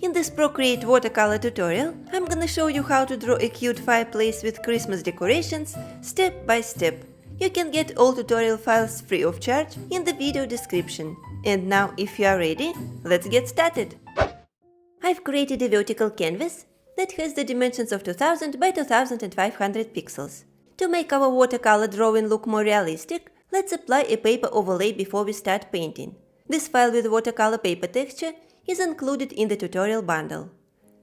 In this Procreate watercolor tutorial, I'm gonna show you how to draw a cute fireplace with Christmas decorations step by step. You can get all tutorial files free of charge in the video description. And now, if you are ready, let's get started. I've created a vertical canvas that has the dimensions of 2000 by 2500 pixels. To make our watercolor drawing look more realistic, let's apply a paper overlay before we start painting. This file with watercolor paper texture is included in the tutorial bundle.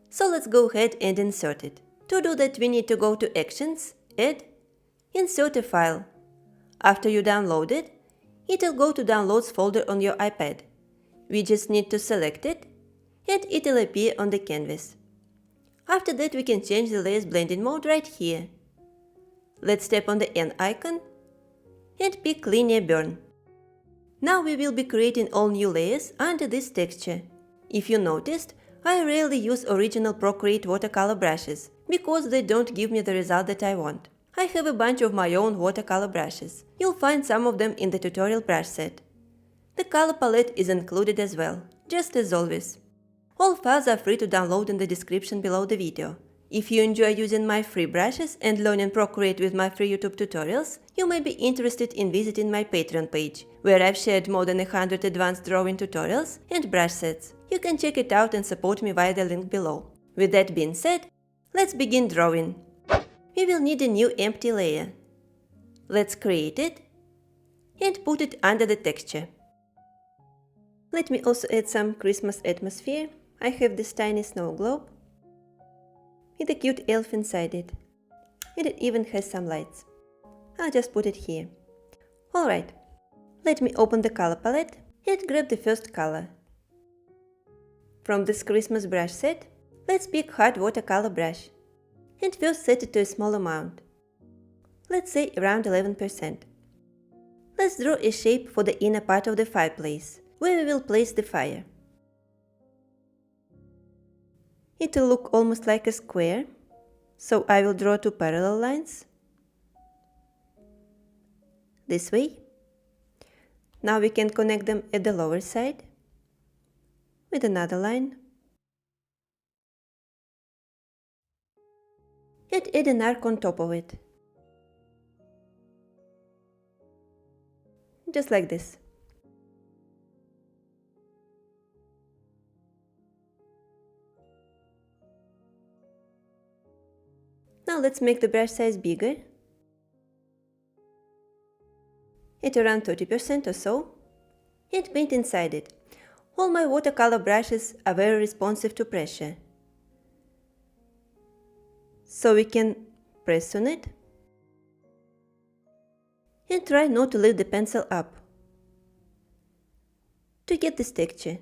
So let's go ahead and insert it. To do that, we need to go to Actions, Add, Insert a file. After you download it, it'll go to Downloads folder on your iPad. We just need to select it, and it'll appear on the canvas. After that, we can change the layers blending mode right here. Let's tap on the N icon and pick Linear Burn. Now we will be creating all new layers under this texture. If you noticed, I rarely use original Procreate watercolor brushes because they don't give me the result that I want. I have a bunch of my own watercolor brushes. You'll find some of them in the tutorial brush set. The color palette is included as well, just as always. All files are free to download in the description below the video. If you enjoy using my free brushes and learning Procreate with my free YouTube tutorials, you may be interested in visiting my Patreon page, where I've shared more than 100 advanced drawing tutorials and brush sets. You can check it out and support me via the link below. With that being said, let's begin drawing. We will need a new empty layer. Let's create it and put it under the texture. Let me also add some Christmas atmosphere. I have this tiny snow globe with a cute elf inside it, and it even has some lights. I'll just put it here. Alright, let me open the color palette and grab the first color. From this Christmas brush set, let's pick hard watercolor brush and first set it to a small amount. Let's say around 11%. Let's draw a shape for the inner part of the fireplace, where we will place the fire. It will look almost like a square, so I will draw two parallel lines. This way. Now we can connect them at the lower side with another line. And add an arc on top of it. Just like this. Now let's make the brush size bigger, at around 30% or so, and paint inside it. All my watercolor brushes are very responsive to pressure, so we can press on it and try not to lift the pencil up to get this texture.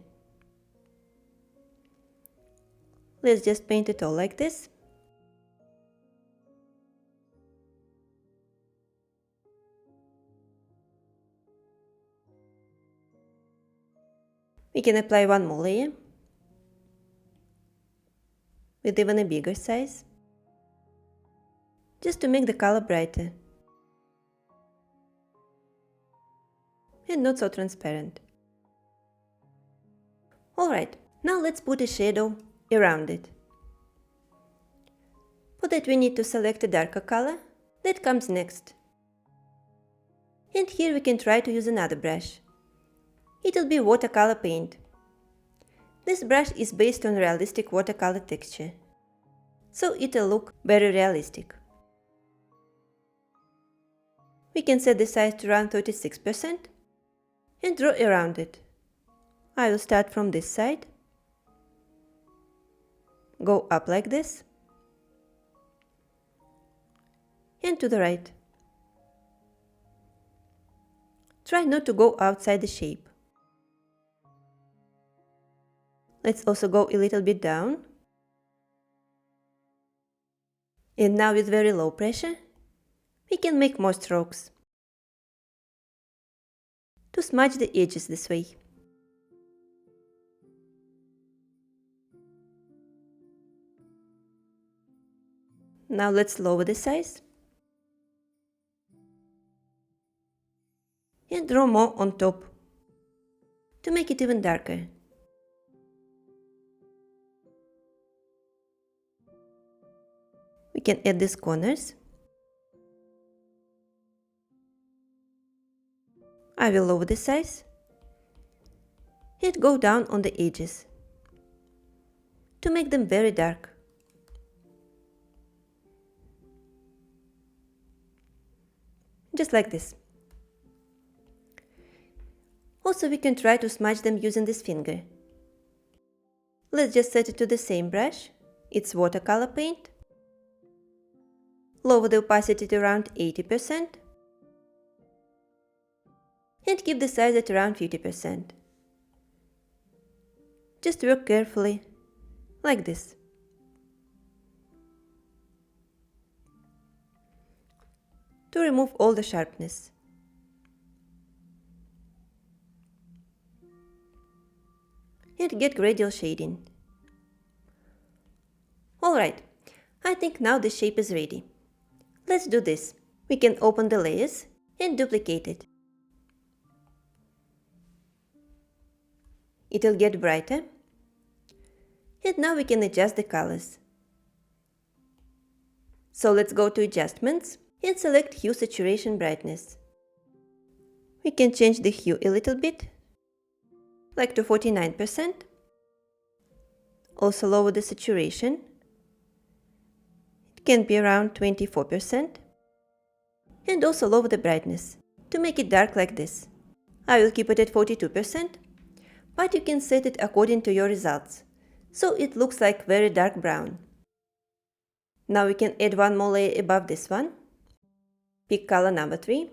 Let's just paint it all like this. We can apply one more layer with even a bigger size, just to make the color brighter and not so transparent. Alright, now let's put a shadow around it. For that we need to select a darker color that comes next. And here we can try to use another brush. It'll be watercolor paint. This brush is based on realistic watercolor texture, so it'll look very realistic. We can set the size to around 36% and draw around it. I will start from this side, go up like this, and to the right. Try not to go outside the shape. Let's also go a little bit down. And now with very low pressure, we can make more strokes to smudge the edges this way. Now let's lower the size and draw more on top to make it even darker. We can add these corners. I will lower the size and go down on the edges to make them very dark. Just like this. Also, we can try to smudge them using this finger. Let's just set it to the same brush. It's watercolor paint. Lower the opacity to around 80% and keep the size at around 50%. Just work carefully, like this. To remove all the sharpness. And get gradual shading. Alright, I think now the shape is ready. Let's do this. We can open the layers and duplicate it. It'll get brighter. And now we can adjust the colors. So let's go to Adjustments and select Hue Saturation Brightness. We can change the hue a little bit, like to 49%. Also lower the saturation. It can be around 24%. And also lower the brightness to make it dark like this. I will keep it at 42%, but you can set it according to your results, so it looks like very dark brown. Now we can add one more layer above this one. Pick color number 3.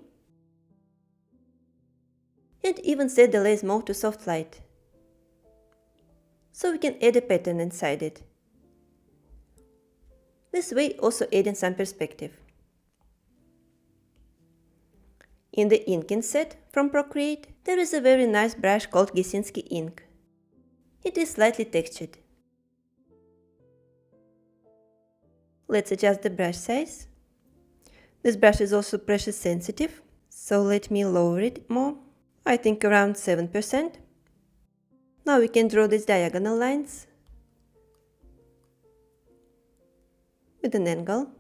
And even set the layers mode to soft light, so we can add a pattern inside it. This way also adding some perspective. In the inking set from Procreate, there is a very nice brush called Gisinski ink. It is slightly textured. Let's adjust the brush size. This brush is also pressure sensitive, so let me lower it more. I think around 7%. Now we can draw these diagonal lines with an angle.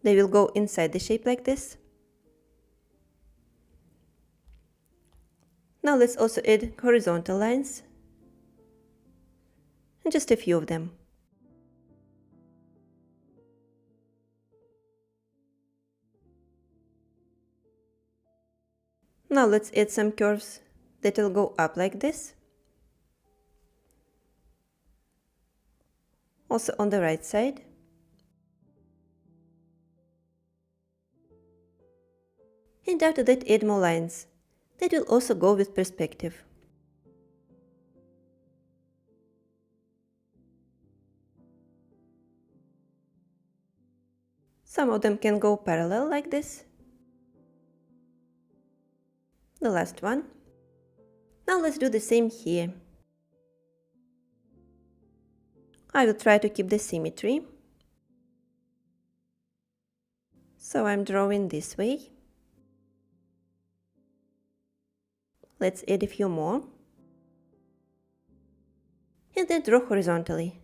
They will go inside the shape like this. Now let's also add horizontal lines, and just a few of them. Now let's add some curves that will go up like this. Also on the right side. And after that add more lines that will also go with perspective. Some of them can go parallel like this. The last one. Now let's do the same here. I will try to keep the symmetry. So I'm drawing this way. Let's add a few more. And then draw horizontally.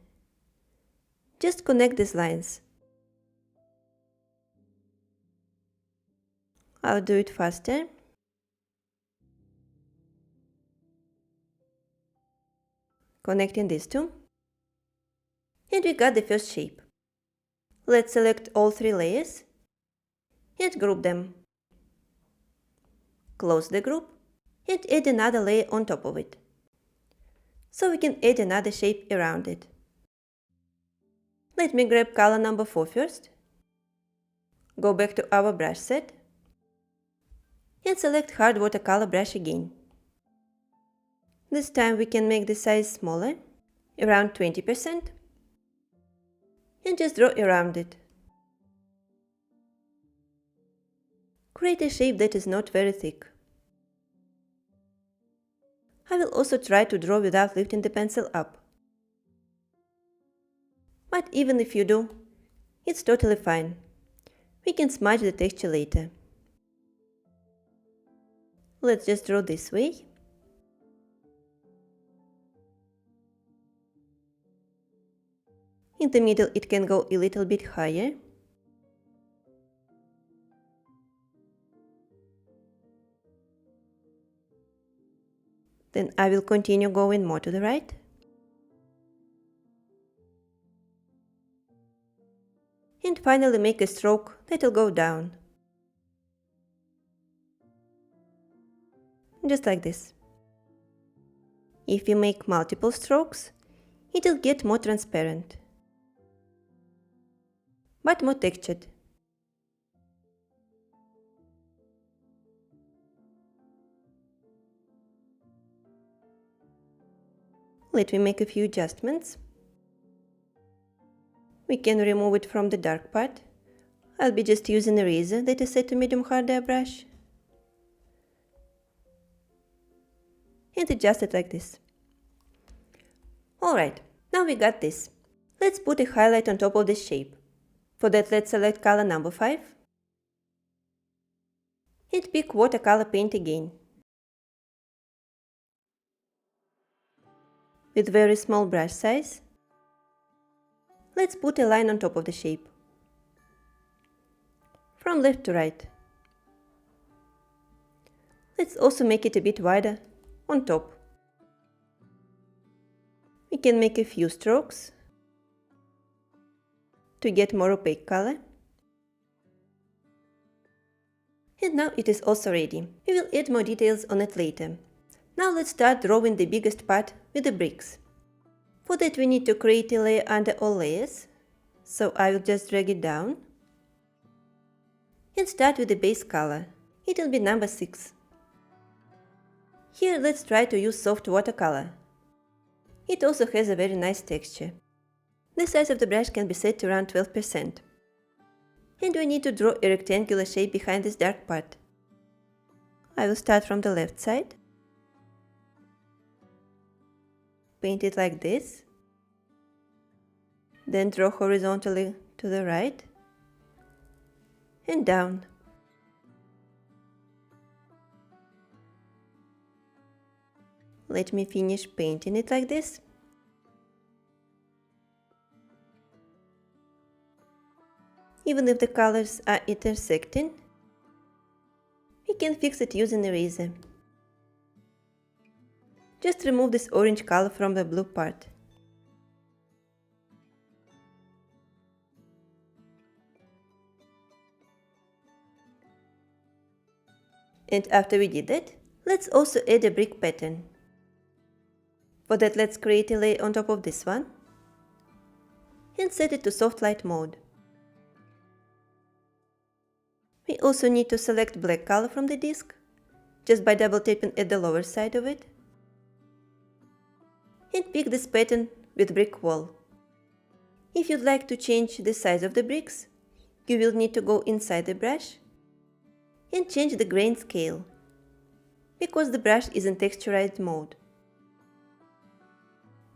Just connect these lines. I'll do it faster. Connecting these two. And we got the first shape. Let's select all 3 layers and group them. Close the group and add another layer on top of it, so we can add another shape around it. Let me grab color number 4 first. Go back to our brush set and select hard watercolor brush again. This time we can make the size smaller, around 20%, and just draw around it. Create a shape that is not very thick. I will also try to draw without lifting the pencil up. But even if you do, it's totally fine. We can smudge the texture later. Let's just draw this way. In the middle it can go a little bit higher. Then I will continue going more to the right. And finally make a stroke that will go down. Just like this. If you make multiple strokes, it will get more transparent, but more textured. Let me make a few adjustments. We can remove it from the dark part. I'll be just using a eraser that is set to medium hard airbrush. And adjust it like this. Alright, now we got this. Let's put a highlight on top of this shape. For that, let's select color number 5. And pick watercolor paint again. With very small brush size, let's put a line on top of the shape. From left to right. Let's also make it a bit wider on top. We can make a few strokes to get more opaque color. And now it is also ready. We will add more details on it later. Now let's start drawing the biggest part with the bricks. For that we need to create a layer under all layers, so I will just drag it down. And start with the base color. It will be number 6. Here let's try to use soft watercolor. It also has a very nice texture. The size of the brush can be set to around 12%. And we need to draw a rectangular shape behind this dark part. I will start from the left side. Paint it like this. Then draw horizontally to the right and down. Let me finish painting it like this. Even if the colors are intersecting, we can fix it using an eraser. Just remove this orange color from the blue part. And after we did that, let's also add a brick pattern. For that, let's create a layer on top of this one and set it to soft light mode. We also need to select black color from the disk, just by double tapping at the lower side of it. And pick this pattern with brick wall. If you'd like to change the size of the bricks, you will need to go inside the brush and change the grain scale, because the brush is in texturized mode.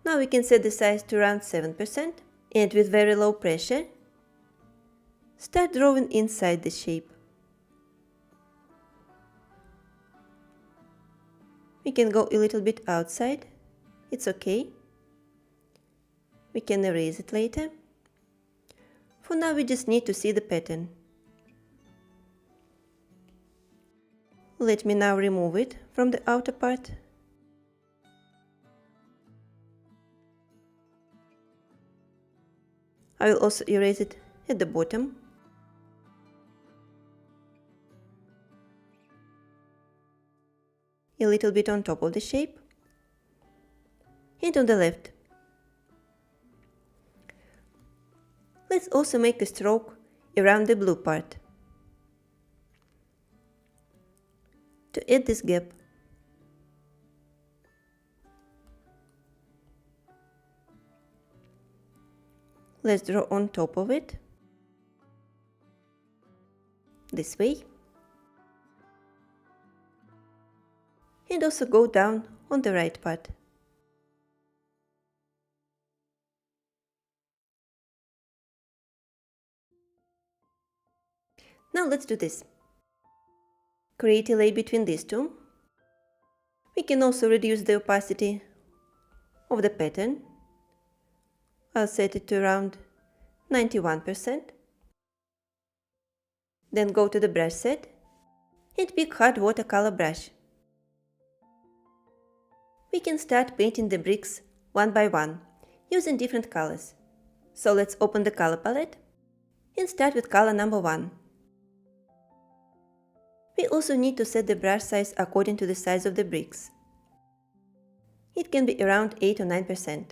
Now we can set the size to around 7% and with very low pressure, start drawing inside the shape. We can go a little bit outside, it's okay. We can erase it later. For now we just need to see the pattern. Let me now remove it from the outer part. I will also erase it at the bottom. A little bit on top of the shape. And on the left. Let's also make a stroke around the blue part. To add this gap. Let's draw on top of it, this way, and also go down on the right part. Now let's do this. Create a layer between these two. We can also reduce the opacity of the pattern. I'll set it to around 91%. Then go to the brush set and pick hard watercolor brush. We can start painting the bricks one by one, using different colors. So let's open the color palette and start with color number 1. We also need to set the brush size according to the size of the bricks. It can be around 8 or 9%.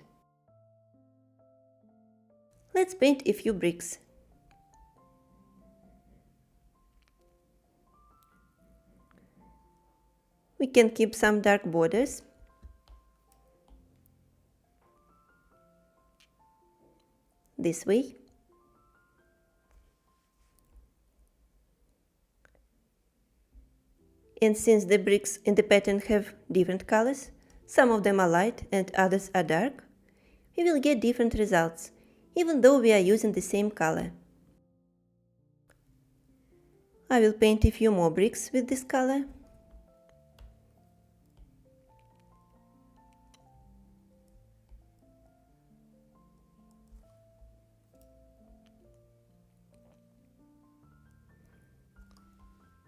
Let's paint a few bricks. We can keep some dark borders. This way. And since the bricks in the pattern have different colors, some of them are light and others are dark, we will get different results, even though we are using the same color. I will paint a few more bricks with this color.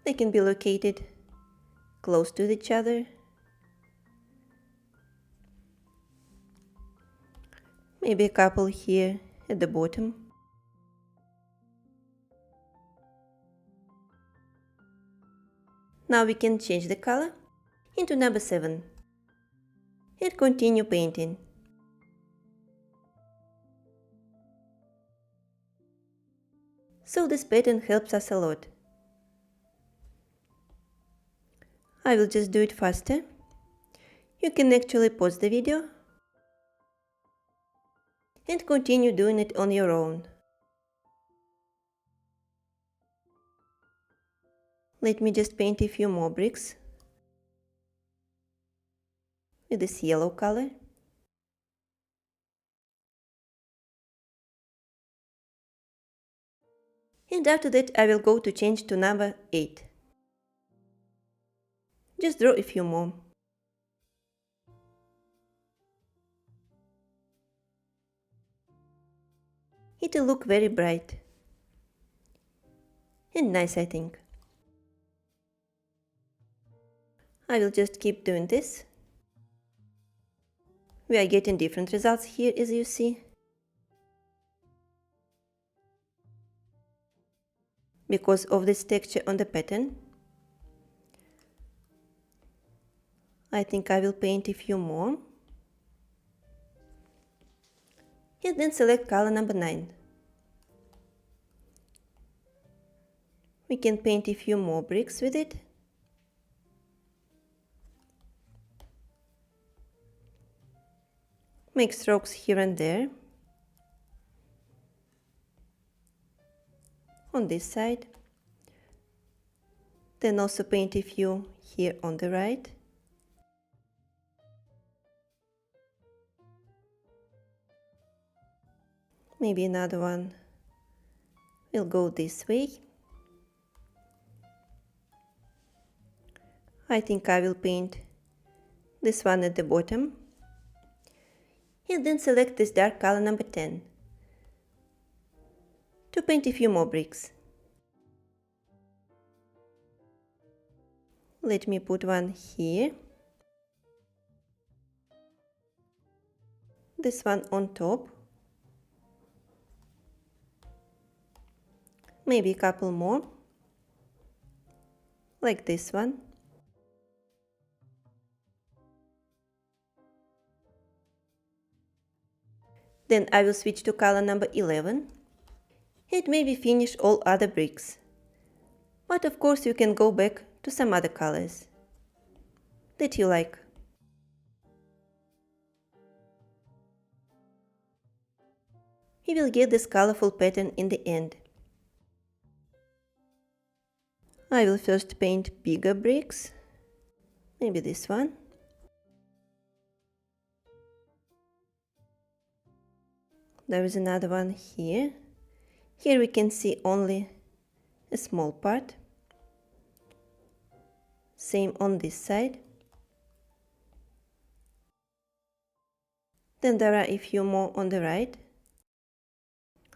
They can be located close to each other. Maybe a couple here at the bottom. Now we can change the color into number 7 and continue painting. So this pattern helps us a lot. I will just do it faster. You can actually pause the video and continue doing it on your own. Let me just paint a few more bricks with this yellow color. And after that I will go to change to number 8. Just draw a few more. It will look very bright and nice, I think. I will just keep doing this. We are getting different results here, as you see. Because of this texture on the pattern. I think I will paint a few more. And then select color number 9. We can paint a few more bricks with it. Make strokes here and there. On this side. Then also paint a few here on the right. Maybe another one will go this way. I think I will paint this one at the bottom. And then select this dark color number 10 to paint a few more bricks. Let me put one here. This one on top. Maybe a couple more, like this one. Then I will switch to color number 11 and maybe finish all other bricks. But of course you can go back to some other colors that you like. We will get this colorful pattern in the end. I will first paint bigger bricks, maybe this one. There is another one here. Here we can see only a small part. Same on this side. Then there are a few more on the right,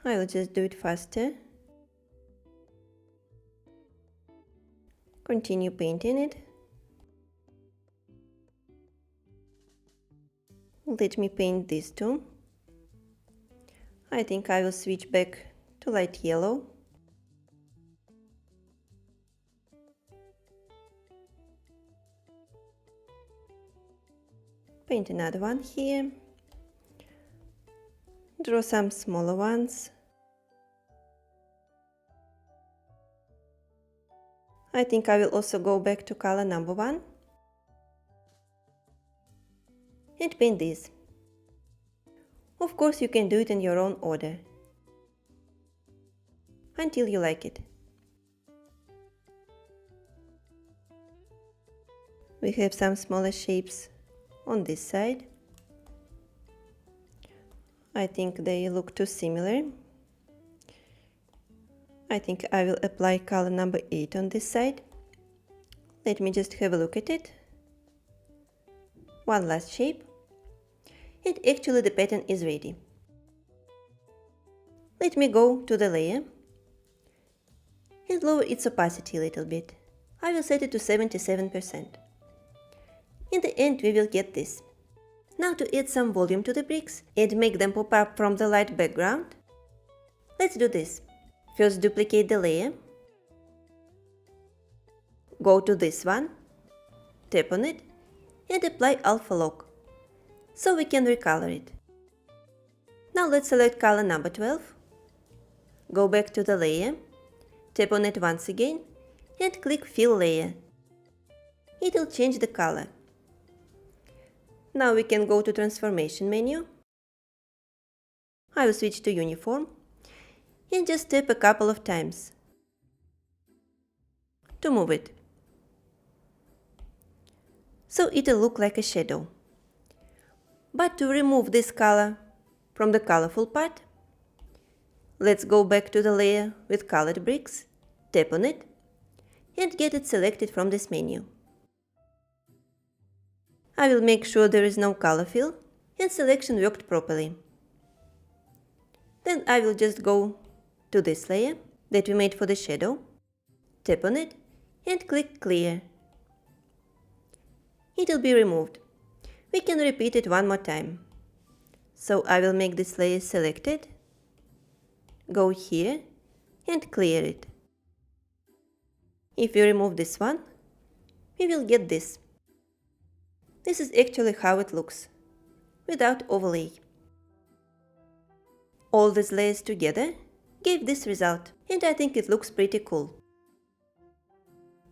I will just do it faster. Continue painting it. Let me paint these two. I think I will switch back to light yellow. Paint another one here. Draw some smaller ones. I think I will also go back to color number 1 and paint these. Of course, you can do it in your own order until you like it. We have some smaller shapes on this side. I think they look too similar. I think I will apply color number 8 on this side. Let me just have a look at it. One last shape. And actually the pattern is ready. Let me go to the layer and lower its opacity a little bit. I will set it to 77%. In the end we will get this. Now to add some volume to the bricks and make them pop up from the light background, let's do this. First duplicate the layer. Go to this one, tap on it and apply alpha lock, so we can recolor it. Now let's select color number 12. Go back to the layer, tap on it once again and click Fill Layer. It will change the color. Now we can go to Transformation menu. I will switch to Uniform and just tap a couple of times to move it, so it will look like a shadow. But to remove this color from the colorful part, let's go back to the layer with colored bricks, tap on it and get it selected from this menu. I will make sure there is no color fill and selection worked properly. Then I will just go to this layer that we made for the shadow, tap on it and click Clear. It will be removed. We can repeat it one more time. So I will make this layer selected, go here and clear it. If we remove this one, we will get this. This is actually how it looks, without overlay. All these layers together gave this result, and I think it looks pretty cool.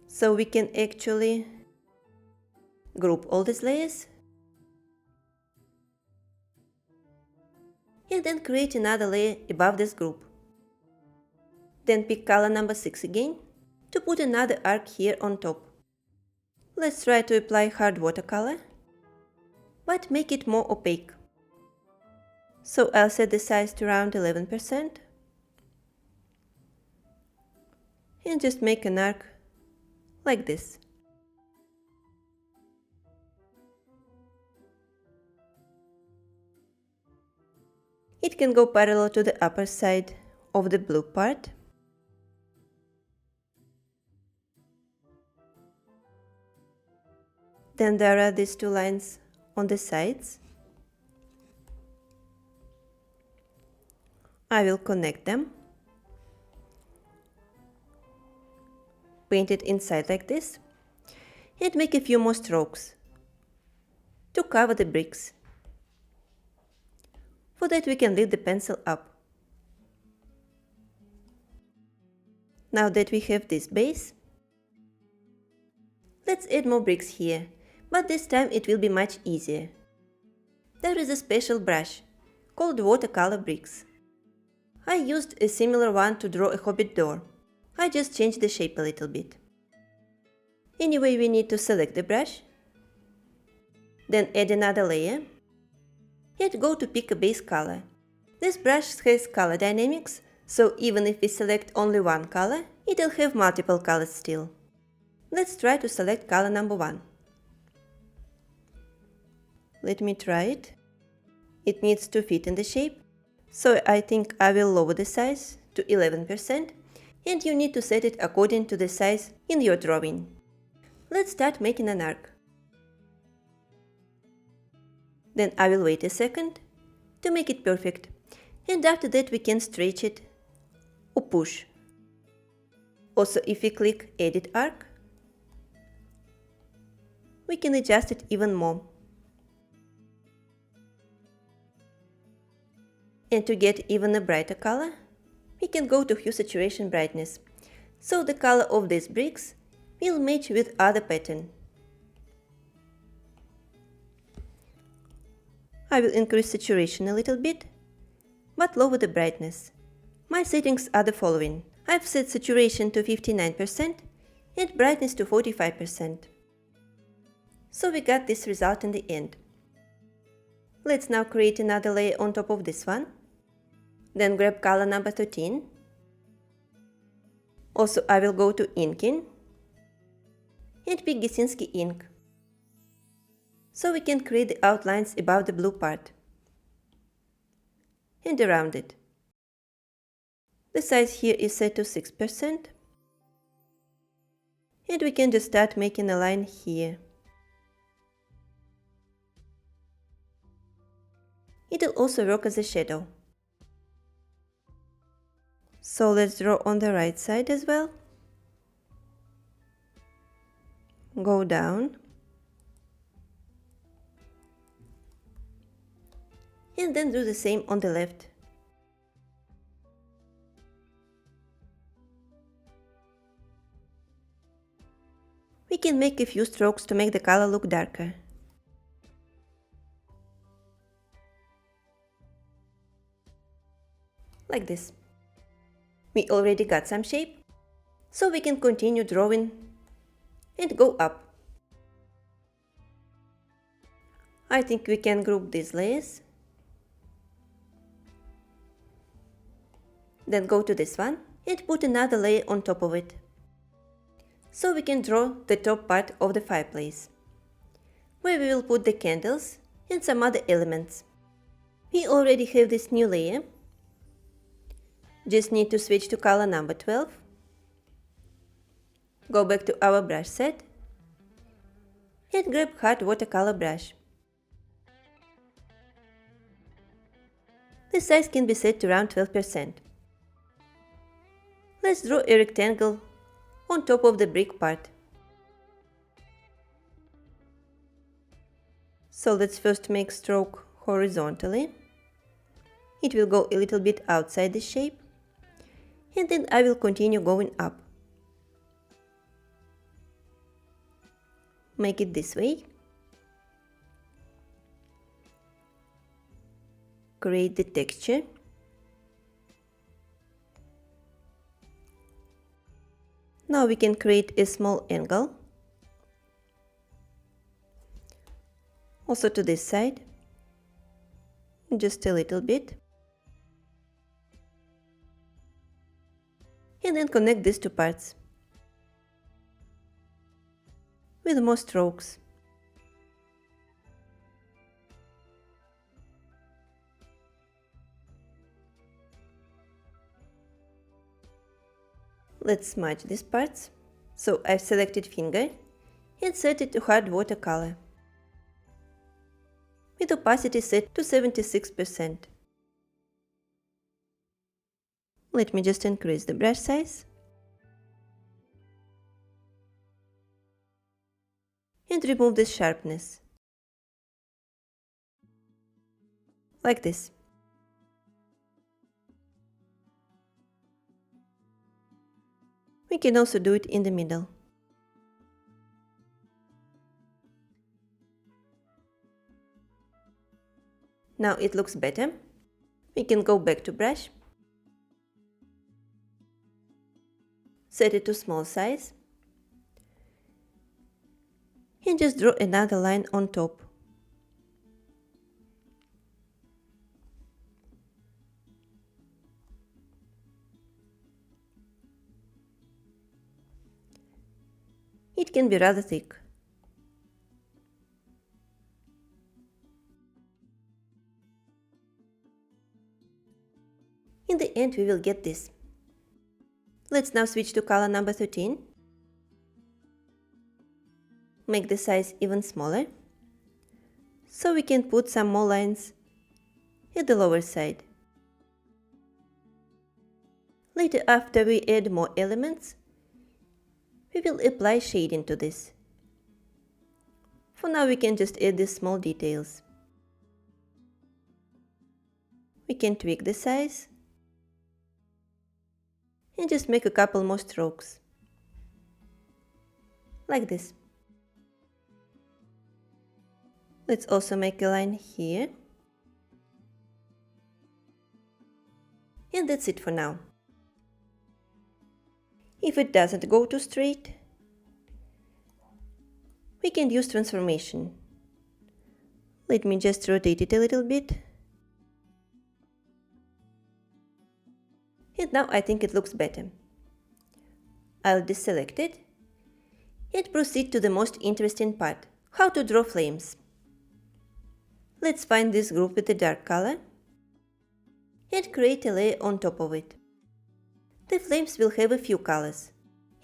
So we can actually group all these layers and then create another layer above this group. Then pick color number 6 again to put another arc here on top. Let's try to apply hard watercolor, but make it more opaque. So I'll set the size to around 11% and just make an arc like this. It can go parallel to the upper side of the blue part. Then there are these two lines on the sides. I will connect them. Paint it inside like this and make a few more strokes to cover the bricks. For that we can lift the pencil up. Now that we have this base, let's add more bricks here, but this time it will be much easier. There is a special brush called Watercolor bricks. I used a similar one to draw a hobbit door. I just changed the shape a little bit. Anyway, we need to select the brush, then add another layer and go to pick a base color. This brush has color dynamics, so even if we select only one color, it will have multiple colors still. Let's try to select color number 1. Let me try it. It needs to fit in the shape, So I think I will lower the size to 11%, and you need to set it according to the size in your drawing. Let's start making an arc. Then I will wait a second to make it perfect, and after that we can stretch it or push. Also, if we click Edit Arc, we can adjust it even more. And to get even a brighter color, we can go to Hue Saturation Brightness, so the color of these bricks will match with other pattern. I will increase saturation a little bit, but lower the brightness. My settings are the following. I've set saturation to 59% and brightness to 45%. So we got this result in the end. Let's now create another layer on top of this one. Then grab color number 13. Also I will go to Inking and pick Gesinski ink, so we can create the outlines above the blue part and around it. The size here is set to 6%, and we can just start making a line here. It will also work as a shadow. So let's draw on the right side as well. Go down. And then do the same on the left. We can make a few strokes to make the color look darker. Like this. We already got some shape, so we can continue drawing and go up. I think we can group these layers. Then go to this one and put another layer on top of it, so we can draw the top part of the fireplace, where we will put the candles and some other elements. We already have this new layer. Just need to switch to color number 12. Go back to our brush set and grab hard watercolor brush. The size can be set to around 12%. Let's draw a rectangle on top of the brick part. So let's first make stroke horizontally. It will go a little bit outside the shape, and then I will continue going up. Make it this way. Create the texture. Now we can create a small angle. Also to this side. Just a little bit. And then connect these two parts with more strokes. Let's smudge these parts. So I've selected finger and set it to hard watercolor with opacity set to 76%. Let me just increase the brush size and remove the sharpness, like this. We can also do it in the middle. Now it looks better. We can go back to brush, set it to small size, and just draw another line on top. It can be rather thick. In the end we will get this. Let's now switch to color number 13. Make the size even smaller, so we can put some more lines at the lower side. Later, after we add more elements, we will apply shading to this. For now we can just add these small details. We can tweak the size and just make a couple more strokes, like this. Let's also make a line here. And that's it for now. If it doesn't go too straight, we can use transformation. Let me just rotate it a little bit. And now I think it looks better. I'll deselect it and proceed to the most interesting part, how to draw flames. Let's find this group with a dark color and create a layer on top of it. The flames will have a few colors,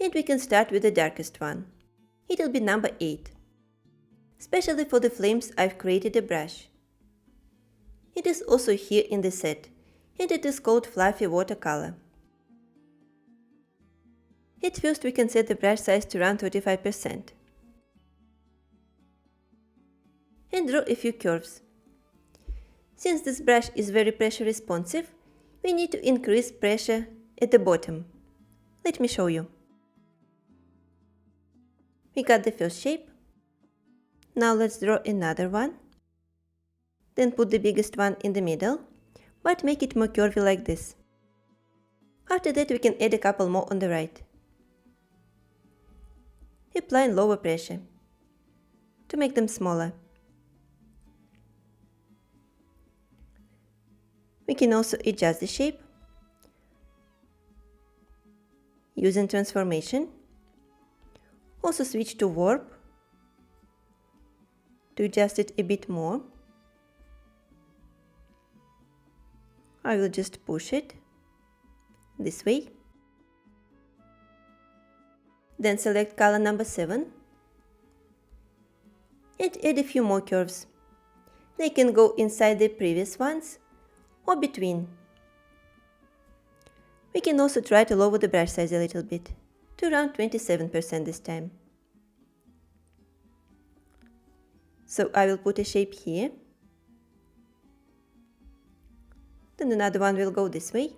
and we can start with the darkest one. It'll be number 8. Especially for the flames I've created a brush. It is also here in the set, and it is called Fluffy Watercolor. At first we can set the brush size to around 35%. And draw a few curves. Since this brush is very pressure responsive, we need to increase pressure at the bottom. Let me show you. We got the first shape. Now let's draw another one. Then put the biggest one in the middle, but make it more curvy like this. After that we can add a couple more on the right. Apply lower pressure to make them smaller. We can also adjust the shape using transformation. Also switch to warp to adjust it a bit more. I will just push it this way. Then select color number 7 and add a few more curves. They can go inside the previous ones or between. We can also try to lower the brush size a little bit, to around 27% this time. So I will put a shape here. Then another one will go this way.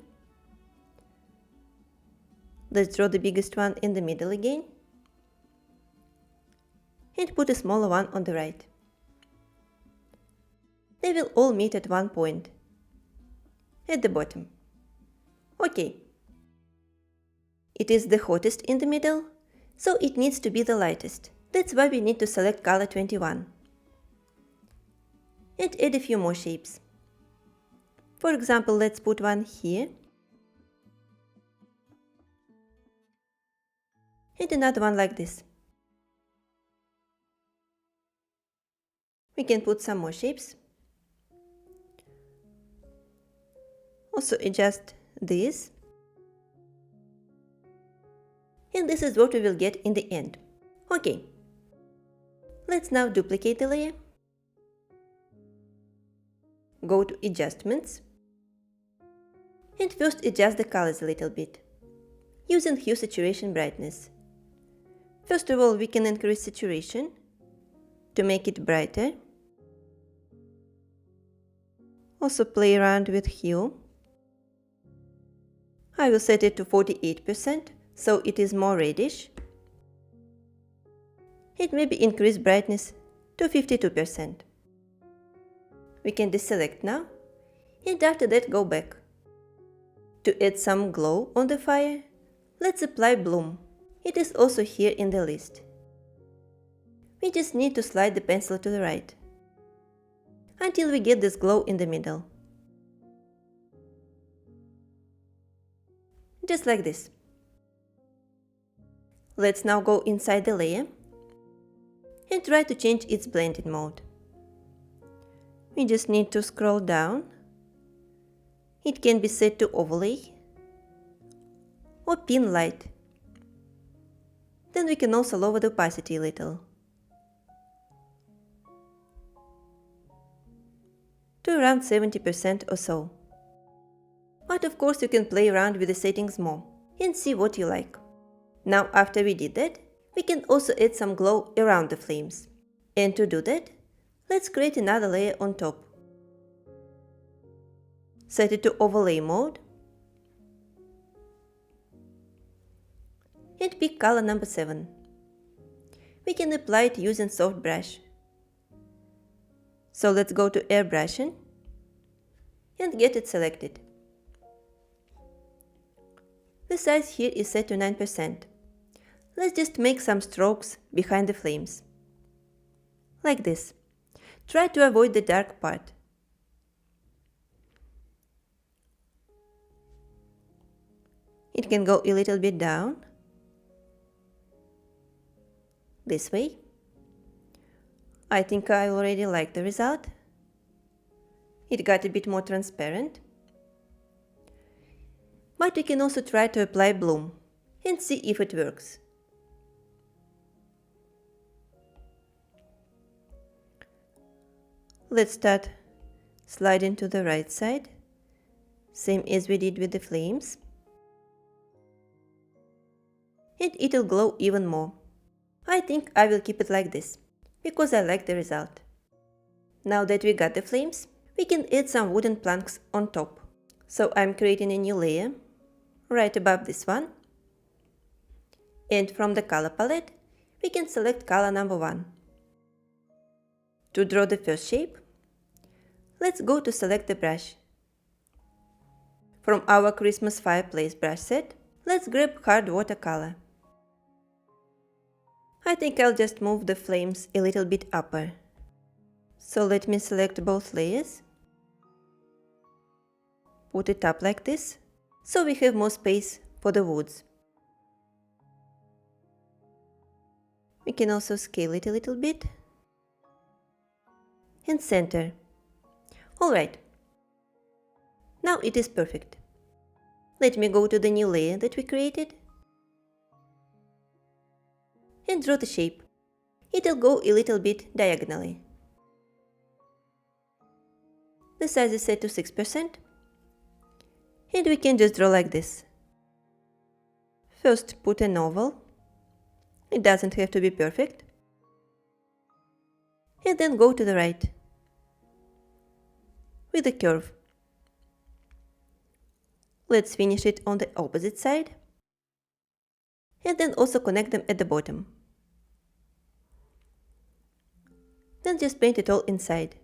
Let's draw the biggest one in the middle again. And put a smaller one on the right. They will all meet at one point, at the bottom. Okay. It is the hottest in the middle, so it needs to be the lightest. That's why we need to select color 21. And add a few more shapes. For example, let's put one here. And another one like this. We can put some more shapes. Also adjust this. And this is what we will get in the end. Okay. Let's now duplicate the layer. Go to Adjustments. And first adjust the colors a little bit, using Hue Saturation Brightness. First of all, we can increase saturation to make it brighter. Also play around with hue. I will set it to 48%, so it is more reddish. It may be increased brightness to 52%. We can deselect now, and after that go back. To add some glow on the fire, let's apply bloom. It is also here in the list. We just need to slide the pencil to the right, until we get this glow in the middle. Just like this. Let's now go inside the layer and try to change its blending mode. We just need to scroll down It can be set to overlay or pin light. Then we can also lower the opacity a little to around 70% or so. But of course you can play around with the settings more and see what you like. Now after we did that, we can also add some glow around the flames. And to do that, let's create another layer on top. Set it to overlay mode and pick color number 7. We can apply it using soft brush. So let's go to airbrushing and get it selected. The size here is set to 9%. Let's just make some strokes behind the flames. Like this. Try to avoid the dark part. It can go a little bit down. This way. I think I already like the result. It got a bit more transparent. But we can also try to apply bloom and see if it works. Let's start sliding to the right side, same as we did with the flames. And it'll glow even more. I think I will keep it like this, because I like the result. Now that we got the flames, we can add some wooden planks on top. So I'm creating a new layer, right above this one. And from the color palette, we can select color number 1. To draw the first shape, let's go to select the brush. From our Christmas Fireplace brush set, let's grab hard watercolor. I think I'll just move the flames a little bit upper. So let me select both layers. Put it up like this, so we have more space for the woods. We can also scale it a little bit. And center. Alright. Now it is perfect. Let me go to the new layer that we created and draw the shape. It'll go a little bit diagonally. The size is set to 6%. And we can just draw like this. First put an oval. It doesn't have to be perfect. And then go to the right with a curve. Let's finish it on the opposite side. And then also connect them at the bottom. Then just paint it all inside.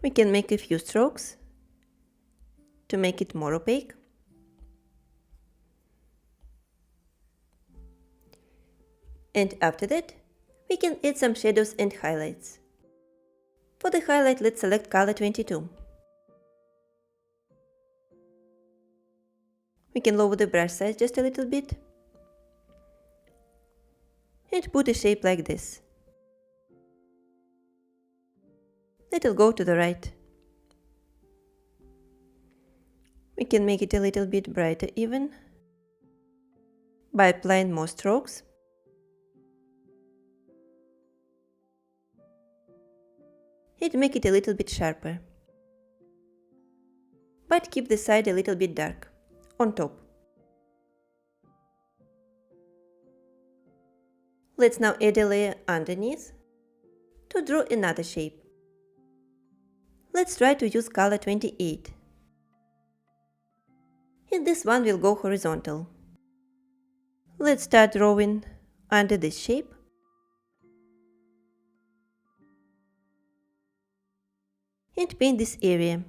We can make a few strokes to make it more opaque. And after that, we can add some shadows and highlights. For the highlight, let's select color 22. We can lower the brush size just a little bit and put a shape like this. It'll go to the right. We can make it a little bit brighter even by applying more strokes. And make it a little bit sharper. But keep the side a little bit dark on top. Let's now add a layer underneath to draw another shape. Let's try to use color 28. And this one will go horizontal. Let's start drawing under this shape. And paint this area.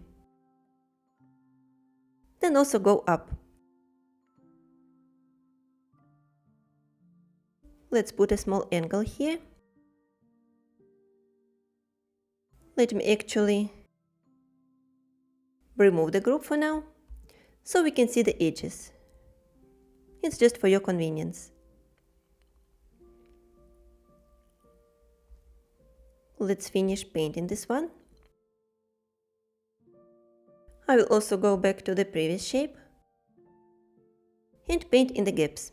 Then also go up. Let's put a small angle here. Let me actually remove the group for now, so we can see the edges. It's just for your convenience. Let's finish painting this one. I will also go back to the previous shape and paint in the gaps.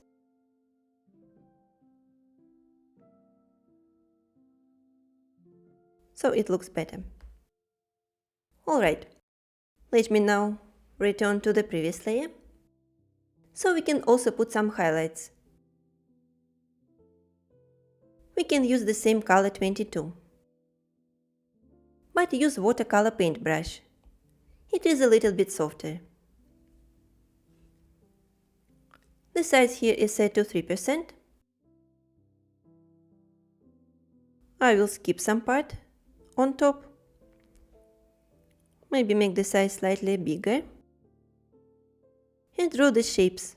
So it looks better. Alright, let me now return to the previous layer. So we can also put some highlights. We can use the same color 22, but use watercolor paintbrush. It is a little bit softer. The size here is set to 3%. I will skip some part on top. Maybe make the size slightly bigger. And draw the shapes,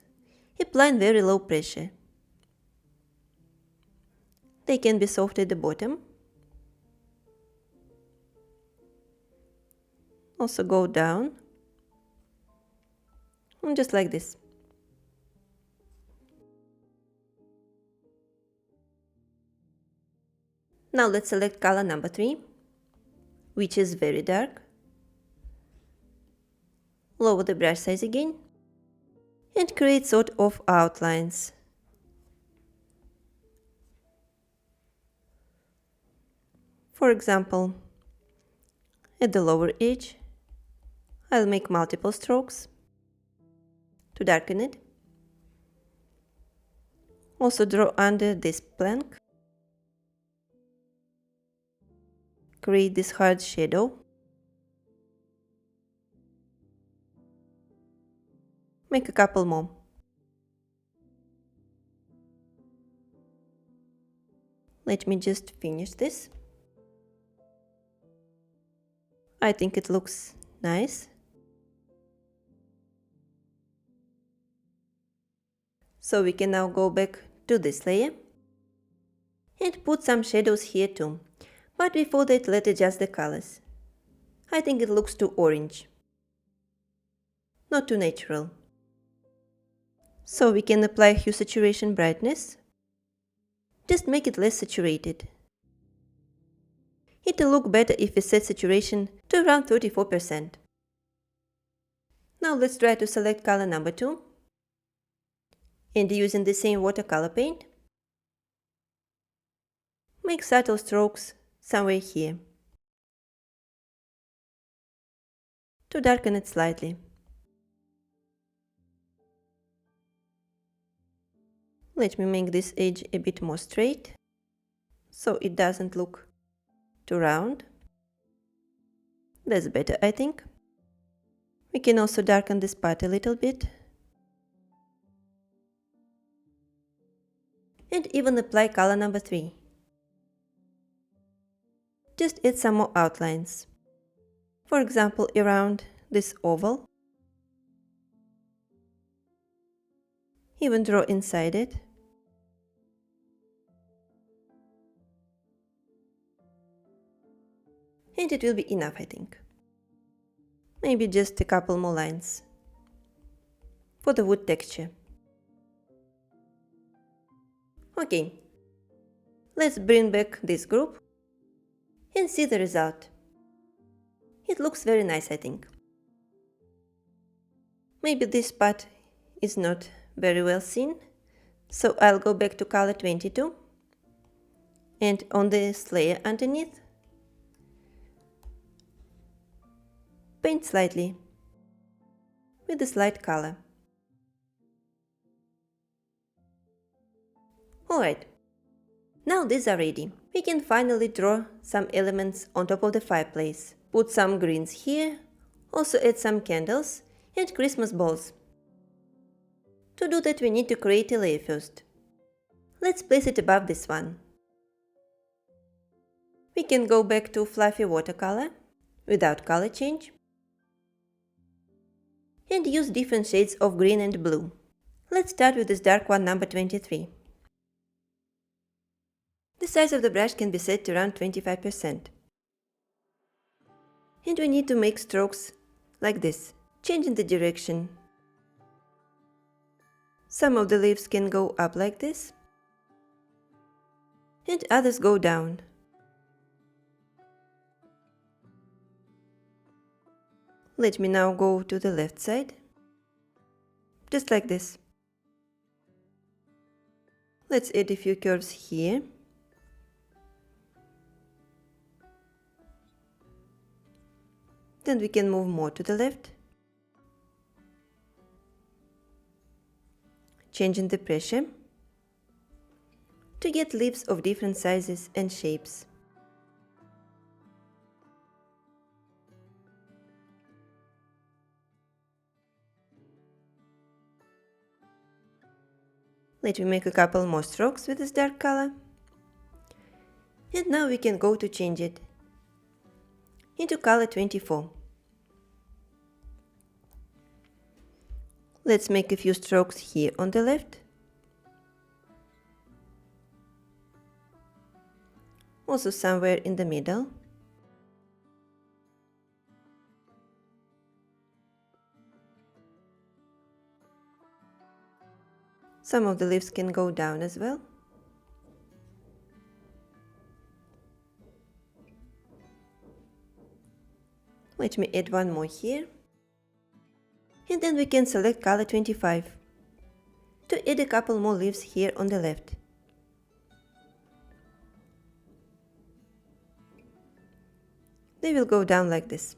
applying very low pressure. They can be soft at the bottom. Also go down. And just like this. Now let's select color number 3, which is very dark. Lower the brush size again. And create sort of outlines. For example, at the lower edge, I'll make multiple strokes to darken it. Also draw under this plank. Create this hard shadow. Make a couple more. Let me just finish this. I think it looks nice. So we can now go back to this layer and put some shadows here too. But before that, let's adjust the colors. I think it looks too orange. Not too natural. So we can apply hue saturation brightness. Just make it less saturated. It will look better if we set saturation to around 34%. Now let's try to select color number 2. And using the same watercolor paint, make subtle strokes somewhere here to darken it slightly. Let me make this edge a bit more straight, so it doesn't look too round. That's better, I think. We can also darken this part a little bit. And even apply color number 3. Just add some more outlines. For example, around this oval. Even draw inside it. And it will be enough, I think. Maybe just a couple more lines for the wood texture. Okay, let's bring back this group and see the result. It looks very nice, I think. Maybe this part is not very well seen, so I'll go back to color 22 and on this layer underneath, paint slightly with a slight color. Alright, now these are ready. We can finally draw some elements on top of the fireplace. Put some greens here, also add some candles and Christmas balls. To do that, we need to create a layer first. Let's place it above this one. We can go back to fluffy watercolor without color change and use different shades of green and blue. Let's start with this dark one, number 23. The size of the brush can be set to around 25%. And we need to make strokes like this, changing the direction. Some of the leaves can go up like this, and others go down. Let me now go to the left side, just like this. Let's add a few curves here. Then we can move more to the left, changing the pressure to get leaves of different sizes and shapes. Let me make a couple more strokes with this dark color. And now we can go to change it into color 24. Let's make a few strokes here on the left. Also somewhere in the middle. Some of the leaves can go down as well. Let me add one more here. And then we can select color 25 to add a couple more leaves here on the left. They will go down like this.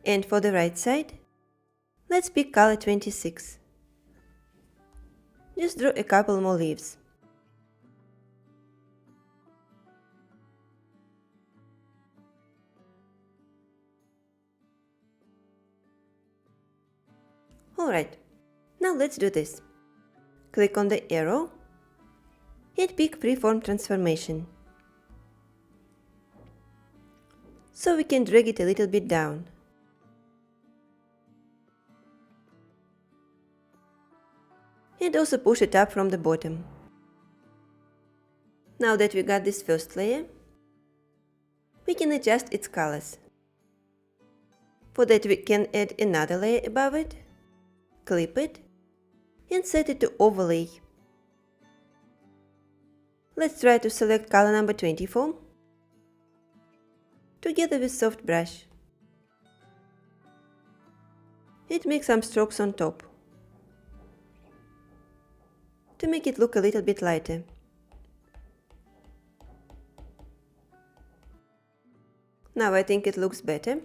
And for the right side, let's pick color 26. Just draw a couple more leaves. Alright, now let's do this. Click on the arrow and pick Freeform Transformation. So we can drag it a little bit down. And also push it up from the bottom. Now that we got this first layer, we can adjust its colors. For that we can add another layer above it, clip it, and set it to overlay. Let's try to select color number 24, together with soft brush. And make some strokes on top, to make it look a little bit lighter. Now I think it looks better.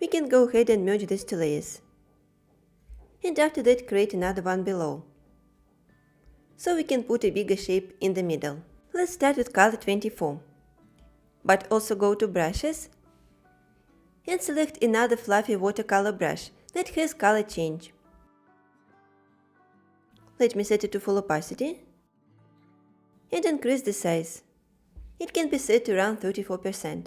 We can go ahead and merge these two layers. And after that create another one below. So we can put a bigger shape in the middle. Let's start with color 24. But also go to brushes and select another fluffy watercolor brush that has color change. Let me set it to full opacity and increase the size. It can be set to around 34%.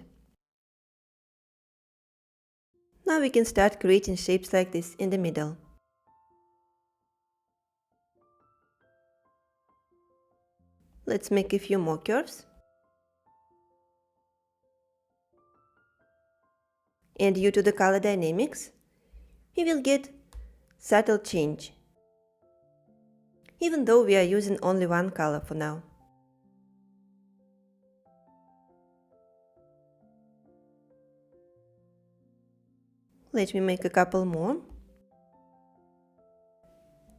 Now we can start creating shapes like this in the middle. Let's make a few more curves. And due to the color dynamics, we will get subtle change, even though we are using only one color for now. Let me make a couple more.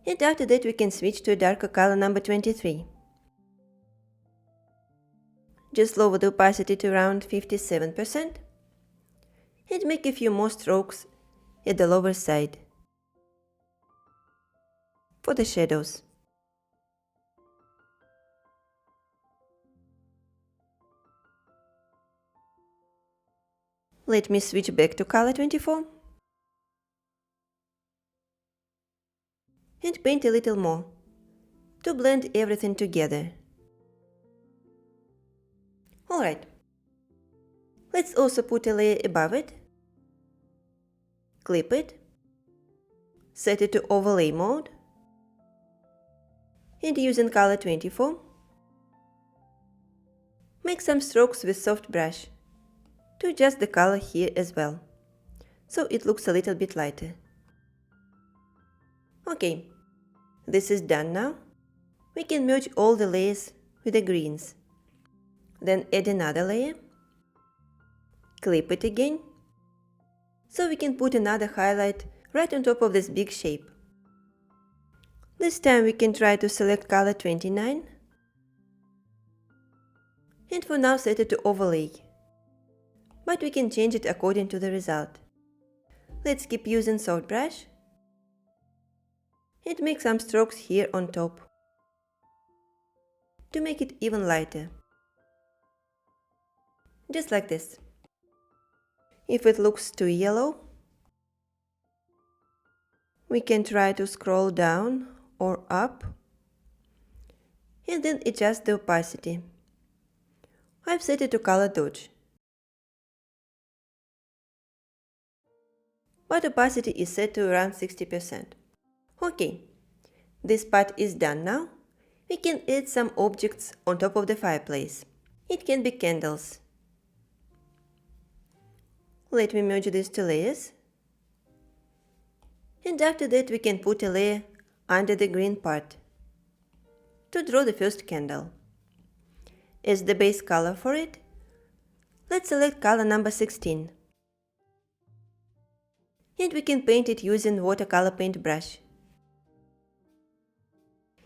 And after that we can switch to a darker color number 23. Just lower the opacity to around 57% and make a few more strokes at the lower side for the shadows. Let me switch back to color 24 and paint a little more to blend everything together. Alright, let's also put a layer above it, clip it, set it to overlay mode, and using color 24, make some strokes with soft brush to adjust the color here as well, so it looks a little bit lighter. Okay, this is done now. We can merge all the layers with the greens. Then add another layer clip it again, so we can put another highlight right on top of this big shape. This time we can try to select color 29, and for now set it to overlay, but we can change it according to the result. Let's keep using soft brush and make some strokes here on top to make it even lighter, just like this. If it looks too yellow, we can try to scroll down or up and then adjust the opacity. I've set it to color dodge, but opacity is set to around 60%. Okay, this part is done now. We can add some objects on top of the fireplace. It can be candles. Let me merge these two layers. And after that we can put a layer under the green part to draw the first candle. As the base color for it, let's select color number 16. And we can paint it using watercolor paintbrush.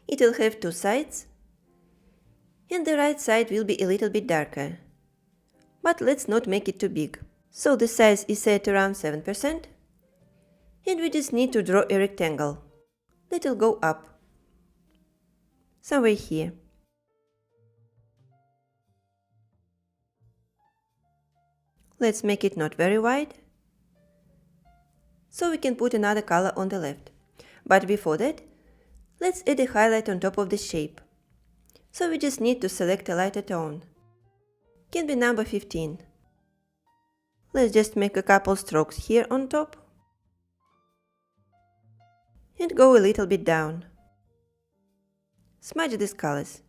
It will have two sides, and the right side will be a little bit darker. But let's not make it too big. So the size is set around 7%, and we just need to draw a rectangle that will go up, somewhere here. Let's make it not very wide, so we can put another color on the left. But before that, let's add a highlight on top of the shape. So we just need to select a lighter tone. Can be number 15. Let's just make a couple strokes here on top and go a little bit down. Smudge these colors.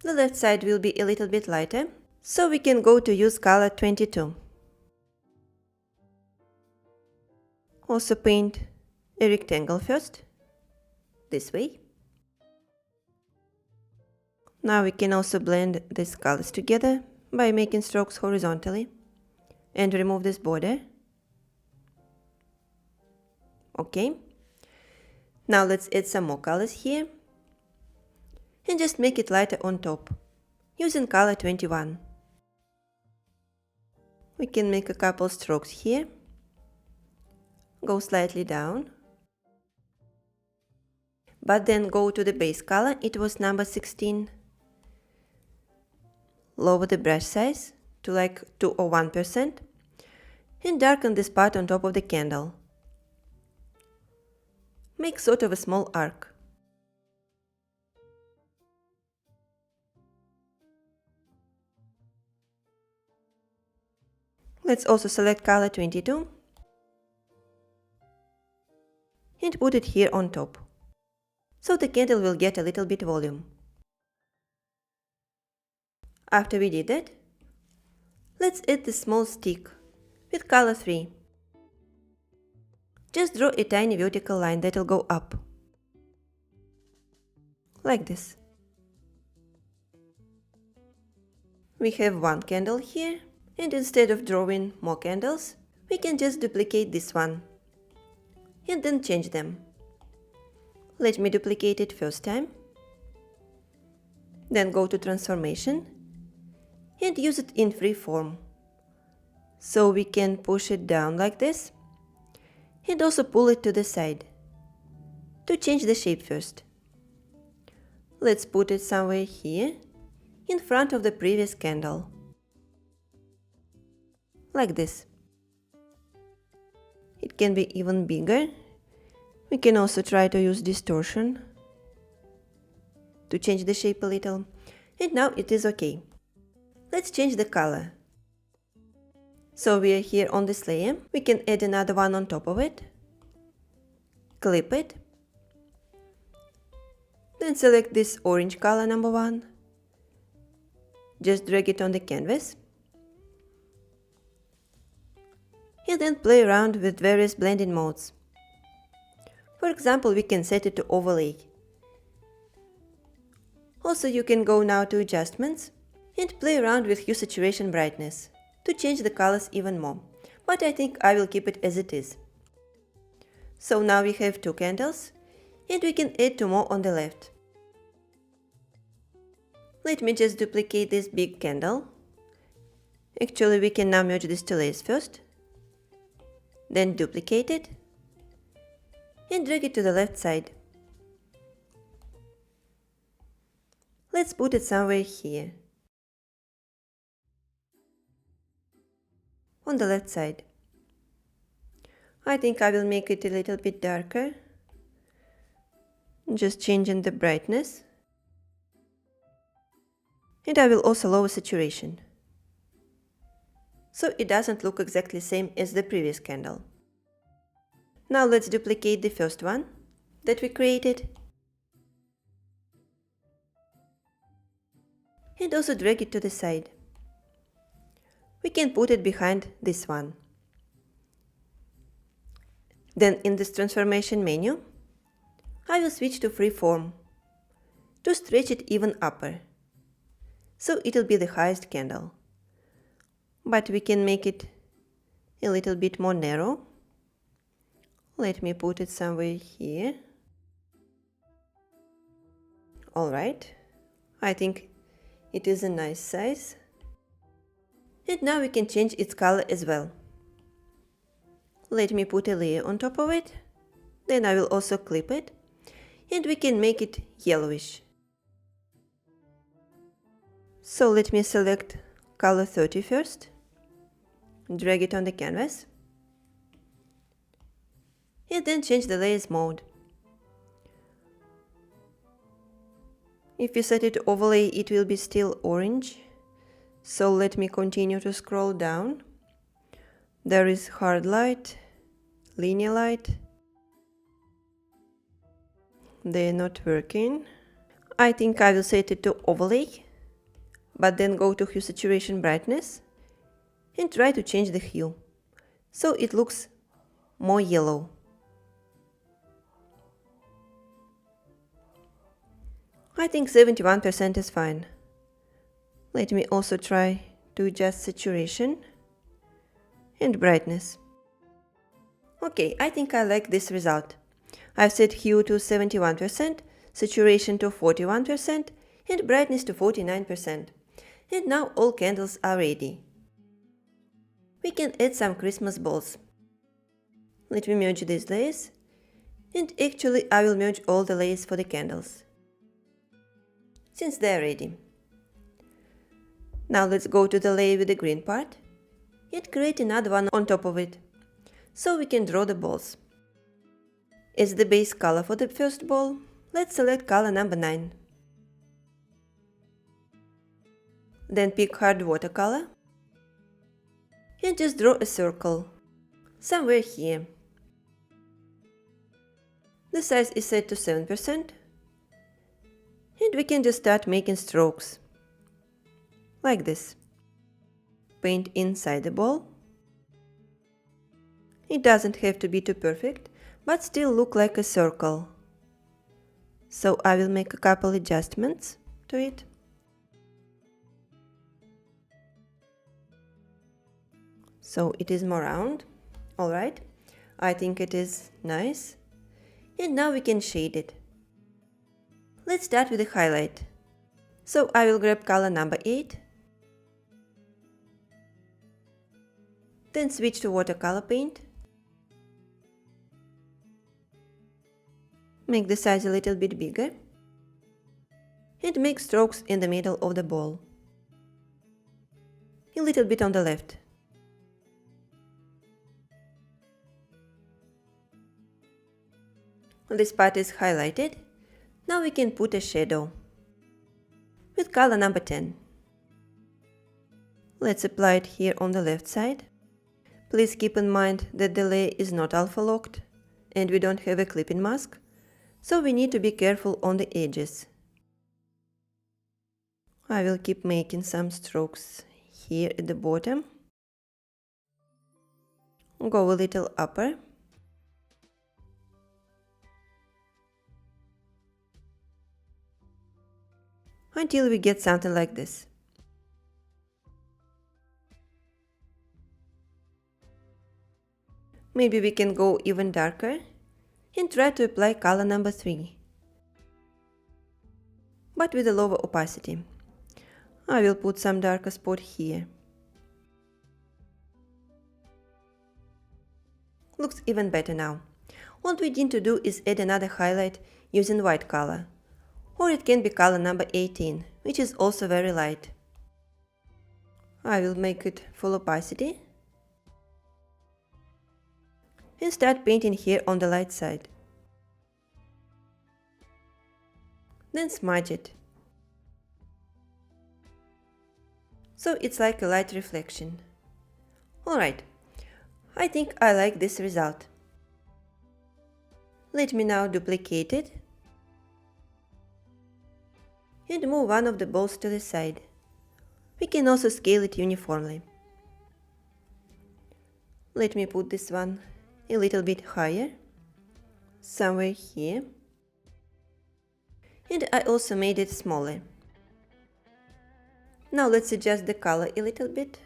The left side will be a little bit lighter, so we can go to use color 22. Also paint a rectangle first, this way. Now we can also blend these colors together by making strokes horizontally and remove this border. Okay. Now let's add some more colors here and just make it lighter on top using color 21. We can make a couple strokes here, go slightly down, but then go to the base color, it was number 16. Lower the brush size to like 2 or 1% and darken this part on top of the candle. Make sort of a small arc. Let's also select color 22 and put it here on top, so the candle will get a little bit volume. After we did that, let's add the small stick with color 3. Just draw a tiny vertical line that will go up, like this. We have one candle here, and instead of drawing more candles, we can just duplicate this one and then change them. Let me duplicate it first time, then go to transformation and use it in free form. So we can push it down like this and also pull it to the side to change the shape first. Let's put it somewhere here in front of the previous candle, like this. It can be even bigger. We can also try to use distortion to change the shape a little. And now it is okay. Let's change the color. So we are here on this layer. We can add another one on top of it. Clip it. Then select this orange color number 1. Just drag it on the canvas. And then play around with various blending modes. For example, we can set it to overlay. Also, you can go now to adjustments and play around with hue, saturation, brightness to change the colors even more, but I think I will keep it as it is. So now we have 2 candles, and we can add 2 more on the left. Let me just duplicate this big candle. Actually, we can now merge these 2 layers first, then duplicate it, and drag it to the left side. Let's put it somewhere here, on the left side. I think I will make it a little bit darker, just changing the brightness. And I will also lower saturation, so it doesn't look exactly the same as the previous candle. Now let's duplicate the first one that we created, and also drag it to the side. We can put it behind this one. Then in this transformation menu, I will switch to freeform to stretch it even upper, so it will be the highest candle. But we can make it a little bit more narrow. Let me put it somewhere here. Alright, I think it is a nice size. And now we can change its color as well. Let me put a layer on top of it, then I will also clip it, and we can make it yellowish. So let me select color 30 first, drag it on the canvas, and then change the layers mode. If you set it to overlay, it will be still orange, so let me continue to scroll down. There is hard light, linear light. They are not working. I think I will set it to overlay, but then go to hue, saturation, brightness, and try to change the hue, so it looks more yellow. I think 71% is fine. Let me also try to adjust saturation and brightness. Okay, I think I like this result. I've set hue to 71%, saturation to 41%, and brightness to 49%. And now all candles are ready. We can add some Christmas balls. Let me merge these layers, and actually I will merge all the layers for the candles, since they are ready. Now let's go to the layer with the green part and create another one on top of it, so we can draw the balls. As the base color for the first ball, let's select color number 9. Then pick hard watercolor and just draw a circle somewhere here. The size is set to 7%, and we can just start making strokes like this. Paint inside the ball. It doesn't have to be too perfect, but still look like a circle. So I will make a couple adjustments to it. So it is more round. Alright, I think it is nice. And now we can shade it. Let's start with the highlight. So I will grab color number 8. Then switch to watercolor paint. Make the size a little bit bigger. And make strokes in the middle of the ball. A little bit on the left. This part is highlighted. Now we can put a shadow with color number 10. Let's apply it here on the left side. Please keep in mind that the layer is not alpha locked and we don't have a clipping mask, so we need to be careful on the edges. I will keep making some strokes here at the bottom. Go a little upper. Until we get something like this. Maybe we can go even darker and try to apply color number 3, but with a lower opacity. I will put some darker spot here. Looks even better now. What we need to do is add another highlight using white color, or it can be color number 18, which is also very light. I will make it full opacity and start painting here on the light side. Then smudge it, so it's like a light reflection. Alright, I think I like this result. Let me now duplicate it and move one of the balls to the side. We can also scale it uniformly. Let me put this one a little bit higher, somewhere here. And I also made it smaller. Now let's adjust the color a little bit.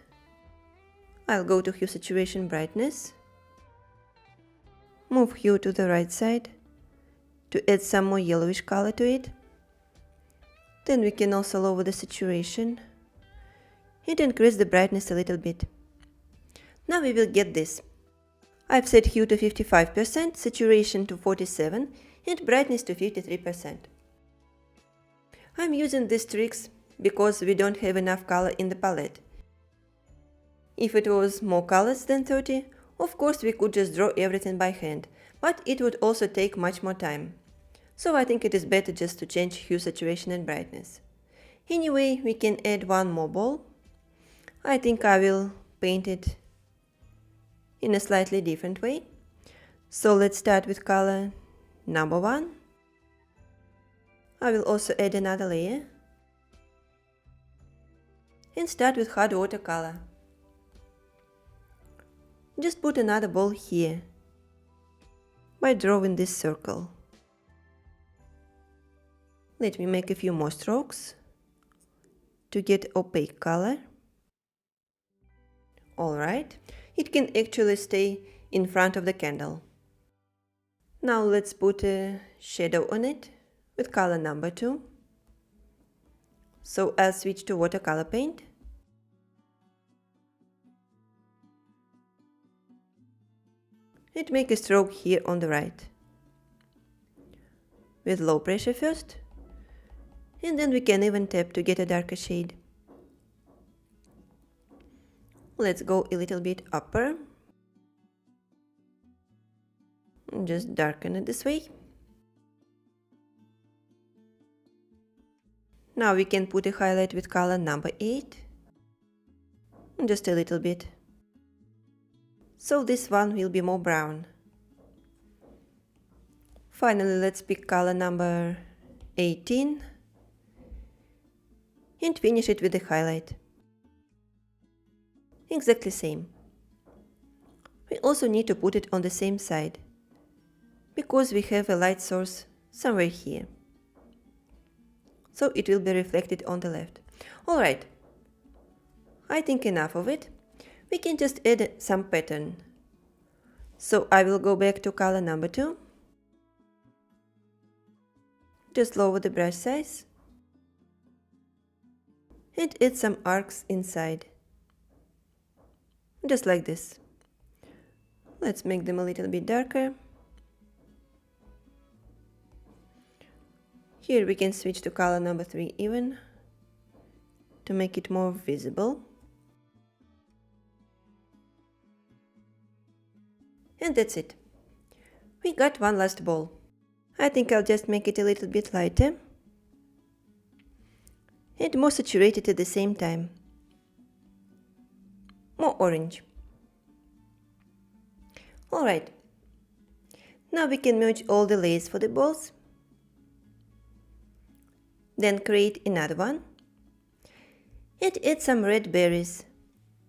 I'll go to hue saturation brightness, move hue to the right side to add some more yellowish color to it. Then we can also lower the saturation and increase the brightness a little bit. Now we will get this. I've set hue to 55%, saturation to 47% and brightness to 53%. I'm using these tricks because we don't have enough color in the palette. If it was more colors than 30, of course we could just draw everything by hand, but it would also take much more time. So I think it is better just to change hue, saturation and brightness. Anyway, we can add one more ball. I think I will paint it in a slightly different way. So let's start with color number 1. I will also add another layer and start with hard watercolor. Just put another ball here by drawing this circle. Let me make a few more strokes to get opaque color. Alright, it can actually stay in front of the candle. Now let's put a shadow on it with color number 2. So I'll switch to watercolor paint. And make a stroke here on the right. With low pressure first. And then we can even tap to get a darker shade. Let's go a little bit upper. Just darken it this way. Now we can put a highlight with color number 8. Just a little bit. So this one will be more brown. Finally, let's pick color number 18 and finish it with a highlight. Exactly same. We also need to put it on the same side, because we have a light source somewhere here. So it will be reflected on the left. Alright, I think enough of it. We can just add some pattern. So I will go back to color number 2. Just lower the brush size and add some arcs inside. Just like this. Let's make them a little bit darker. Here we can switch to color number 3 even to make it more visible. And that's it. We got one last ball. I think I'll just make it a little bit lighter and more saturated at the same time. More orange. Alright. Now we can merge all the layers for the balls. Then create another one. And add some red berries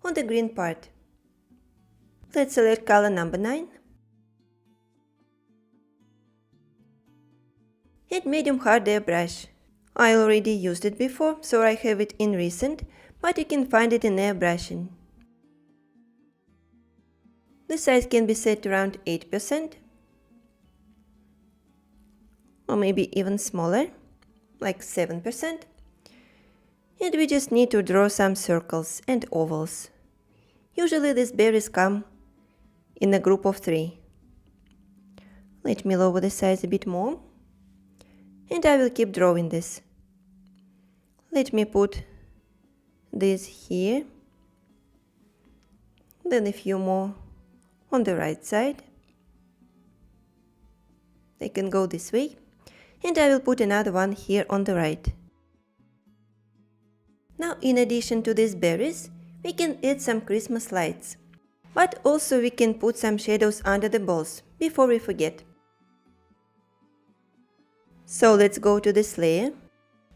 on the green part. Let's select color number 9. And medium hard airbrush. I already used it before, so I have it in recent, but you can find it in airbrushing. The size can be set to around 8%, or maybe even smaller, like 7%. And we just need to draw some circles and ovals. Usually these berries come in a group of 3. Let me lower the size a bit more, and I will keep drawing this. Let me put this here, then a few more on the right side. They can go this way, and I will put another one here on the right. Now, in addition to these berries, we can add some Christmas lights, but also we can put some shadows under the balls before we forget. So let's go to this layer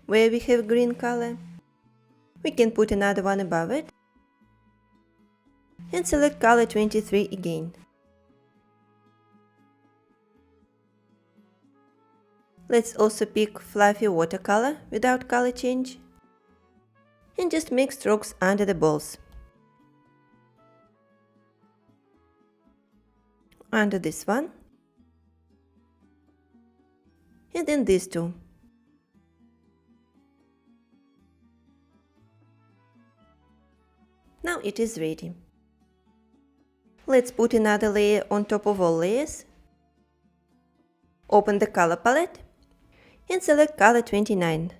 where we have green color. We can put another one above it and select color 23 again. Let's also pick fluffy watercolor without color change and just make strokes under the balls. Under this one, and then these two. Now it is ready. Let's put another layer on top of all layers. Open the color palette and select color 29.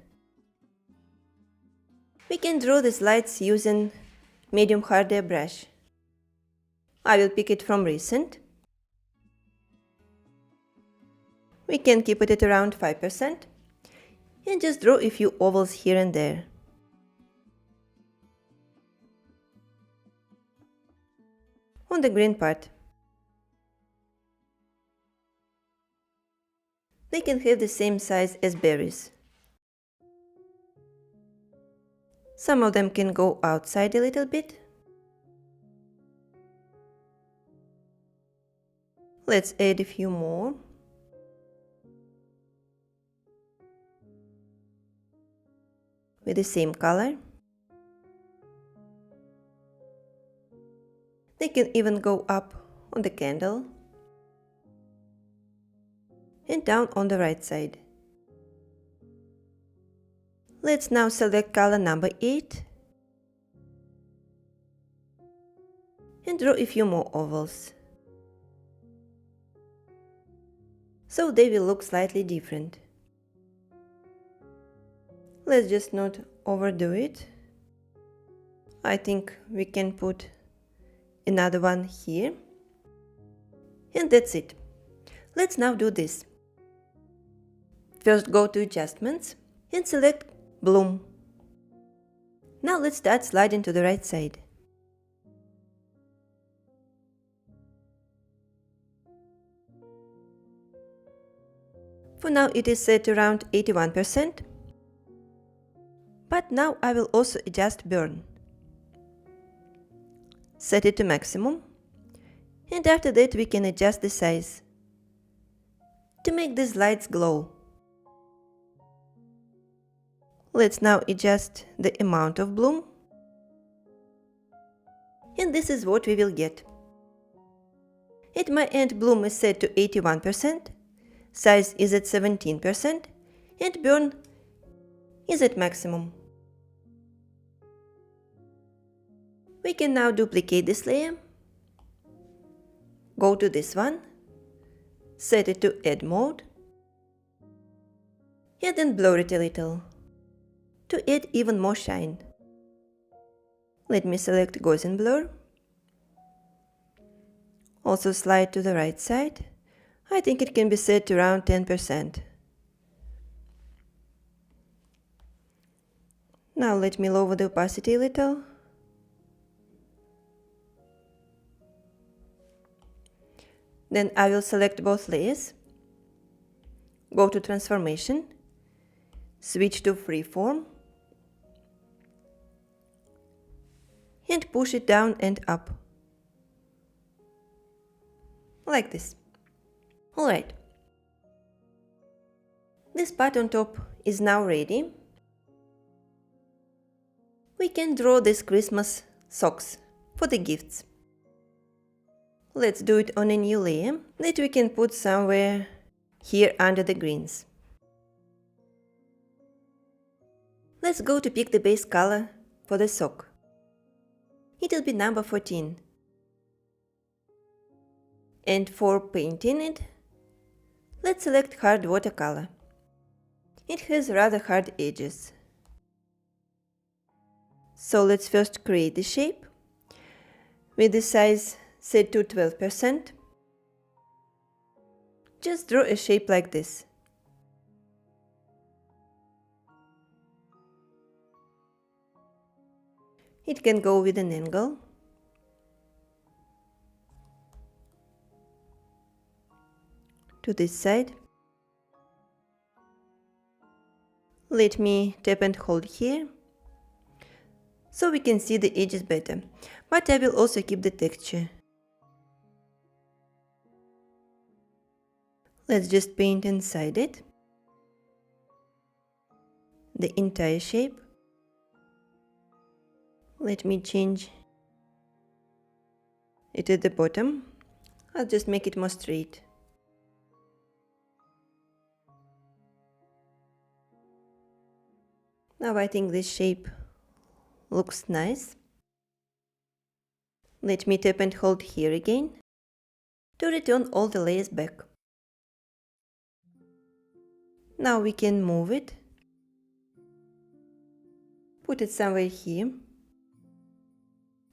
We can draw these lights using medium harder brush. I will pick it from recent. We can keep it at around 5% and just draw a few ovals here and there. On the green part, they can have the same size as berries. Some of them can go outside a little bit. Let's add a few more. With the same color. They can even go up on the candle and down on the right side. Let's now select color number 8 and draw a few more ovals, so they will look slightly different. Let's just not overdo it. I think we can put another one here. And that's it. Let's now do this. First go to Adjustments and select Bloom. Now let's start sliding to the right side. For now it is set around 81%. But now I will also adjust burn. Set it to maximum, and after that we can adjust the size to make these lights glow. Let's now adjust the amount of bloom, and this is what we will get. At my end, bloom is set to 81%, size is at 17%, and burn is at maximum. We can now duplicate this layer, go to this one, set it to Add Mode, and then blur it a little to add even more shine. Let me select Gaussian Blur. Also slide to the right side. I think it can be set to around 10%. Now let me lower the opacity a little. Then I will select both layers, go to Transformation, switch to Freeform, and push it down and up, like this. Alright, this part on top is now ready. We can draw these Christmas socks for the gifts. Let's do it on a new layer that we can put somewhere here under the greens. Let's go to pick the base color for the sock. It will be number 14. And for painting it, let's select hard watercolor. It has rather hard edges. So let's first create the shape with the size set to 12%. Just draw a shape like this. It can go with an angle. To this side. Let me tap and hold here, so we can see the edges better, but I will also keep the texture. Let's just paint inside it, the entire shape. Let me change it at the bottom. I'll just make it more straight. Now I think this shape looks nice. Let me tap and hold here again to return all the layers back. Now we can move it, put it somewhere here,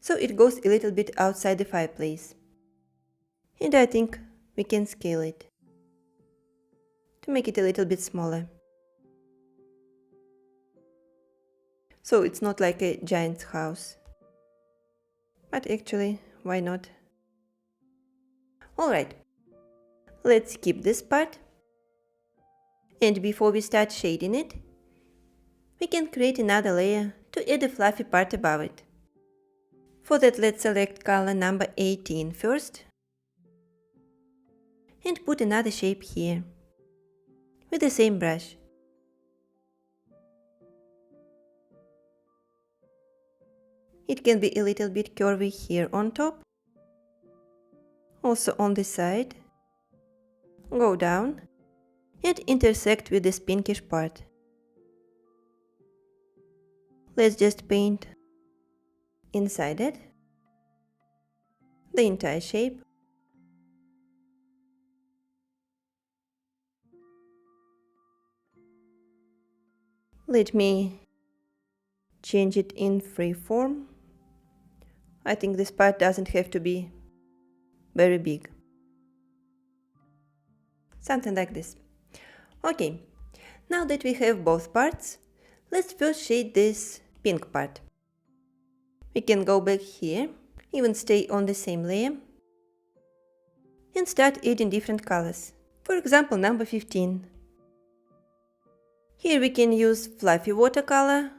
so it goes a little bit outside the fireplace. And I think we can scale it to make it a little bit smaller. So it's not like a giant's house. But actually, why not? Alright, let's keep this part. And before we start shading it, we can create another layer to add a fluffy part above it. For that, let's select color number 18 first. And put another shape here, with the same brush. It can be a little bit curvy here on top, also on the side. Go down and intersect with this pinkish part. Let's just paint inside it, the entire shape. Let me change it in freeform. I think this part doesn't have to be very big. Something like this. Okay, now that we have both parts, let's first shade this pink part. We can go back here, even stay on the same layer, and start adding different colors. For example, number 15. Here we can use fluffy watercolor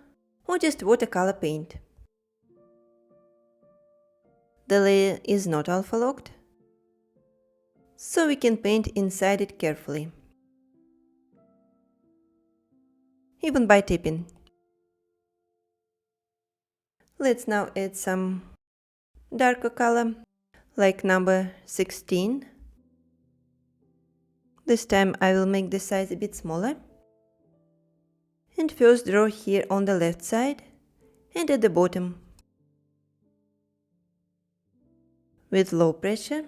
or just watercolor paint. The layer is not alpha locked, so we can paint inside it carefully, even by tapping. Let's now add some darker color, like number 16. This time I will make the size a bit smaller. And first draw here on the left side and at the bottom with low pressure.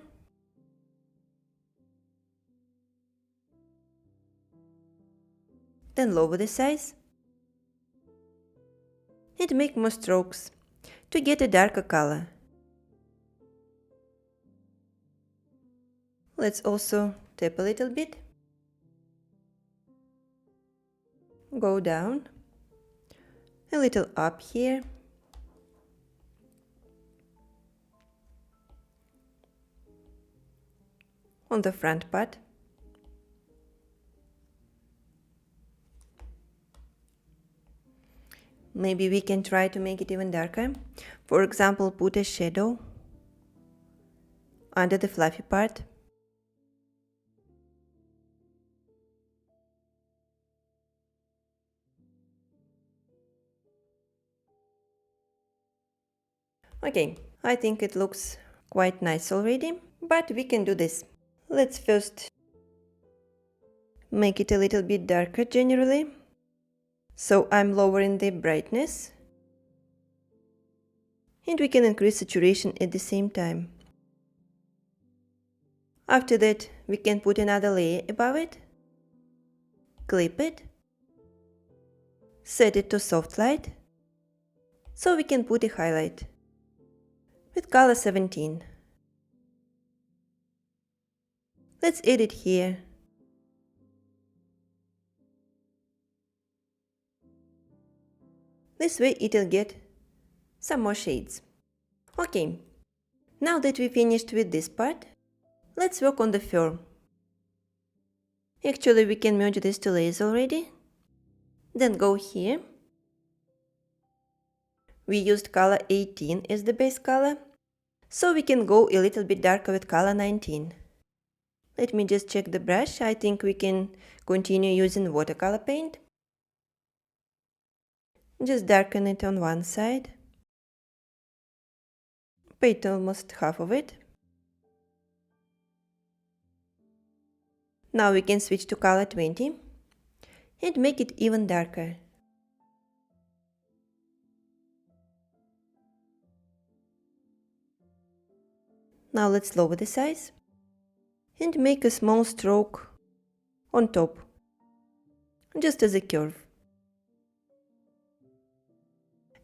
Then lower the size and make more strokes to get a darker color. Let's also tap a little bit. Go down, a little up here, on the front part. Maybe we can try to make it even darker. For example, put a shadow under the fluffy part. Okay, I think it looks quite nice already, But we can do this. Let's first make it a little bit darker generally. So I'm lowering the brightness. And we can increase saturation at the same time. After that, we can put another layer above it, clip it, set it to soft light, so we can put a highlight with color 17. Let's add it here. This way it'll get some more shades. Okay, now that we finished with this part, let's work on the fur. Actually, we can merge these two layers already. Then go here. We used color 18 as the base color, so we can go a little bit darker with color 19. Let me just check the brush. I think we can continue using watercolor paint. Just darken it on one side. Paint almost half of it. Now we can switch to color 20 and make it even darker. Now let's lower the size and make a small stroke on top, just as a curve.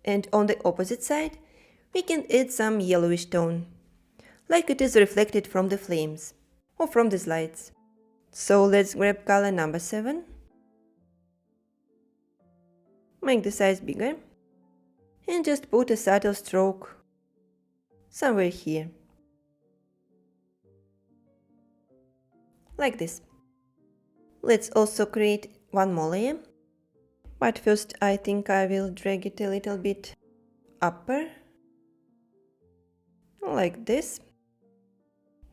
And on the opposite side, we can add some yellowish tone, like it is reflected from the flames or from the lights. So let's grab color number 7, make the size bigger, and just put a subtle stroke somewhere here. Like this. Let's also create one more layer. But first I think I will drag it a little bit upper. Like this.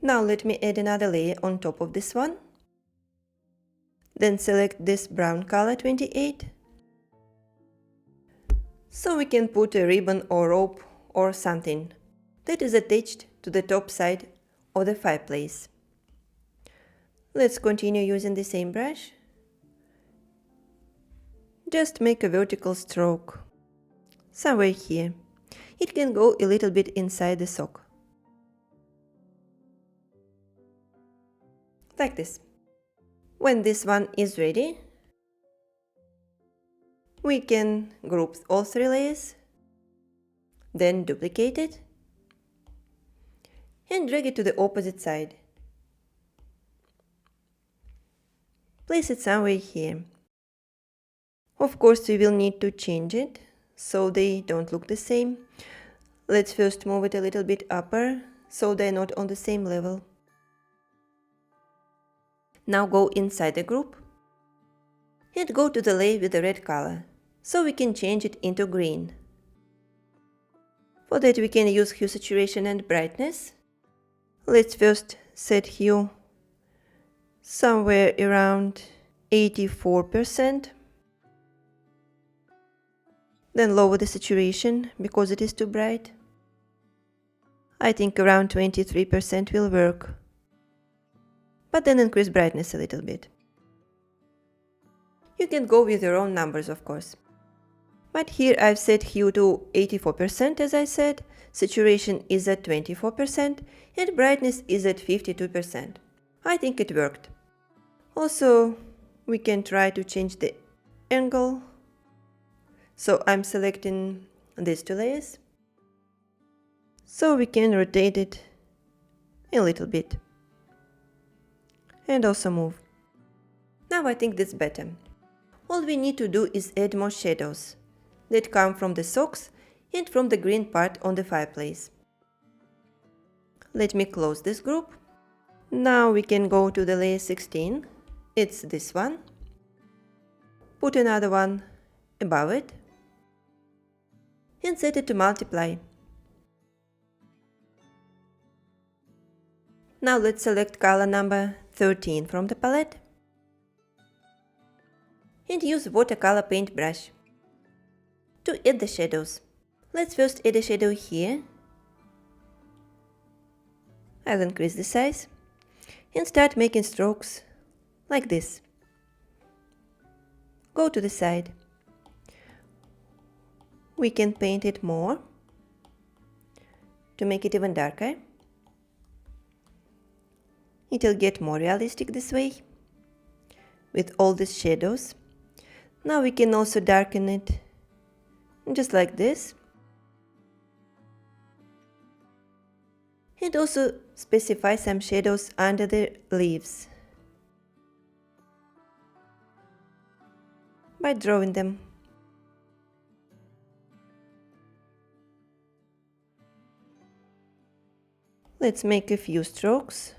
Now let me add another layer on top of this one. Then select this brown color 28. So we can put a ribbon or rope or something that is attached to the top side of the fireplace. Let's continue using the same brush. Just make a vertical stroke somewhere here. It can go a little bit inside the sock. Like this. When this one is ready, we can group all 3 layers, then duplicate it and drag it to the opposite side. Place it somewhere here. Of course, we will need to change it so they don't look the same. Let's first move it a little bit upper so they're not on the same level. Now go inside the group and go to the layer with the red color so we can change it into green. For that we can use hue saturation and brightness. Let's first set hue somewhere around 84%. Then lower the saturation because it is too bright. I think around 23% will work. But then increase brightness a little bit. You can go with your own numbers, of course. But here I've set hue to 84%, as I said, saturation is at 24%, and brightness is at 52%. I think it worked. Also, we can try to change the angle. So I'm selecting these 2 layers. So we can rotate it a little bit. And also move. Now I think that's better. All we need to do is add more shadows that come from the socks and from the green part on the fireplace. Let me close this group. Now we can go to the layer 16. It's this one. Put another one above it and set it to multiply. Now let's select color number 13 from the palette and use watercolor paintbrush to add the shadows. Let's first add a shadow here, I'll increase the size and start making strokes like this. Go to the side. We can paint it more to make it even darker. It'll get more realistic this way with all these shadows. Now we can also darken it just like this. And also specify some shadows under the leaves by drawing them. Let's make a few strokes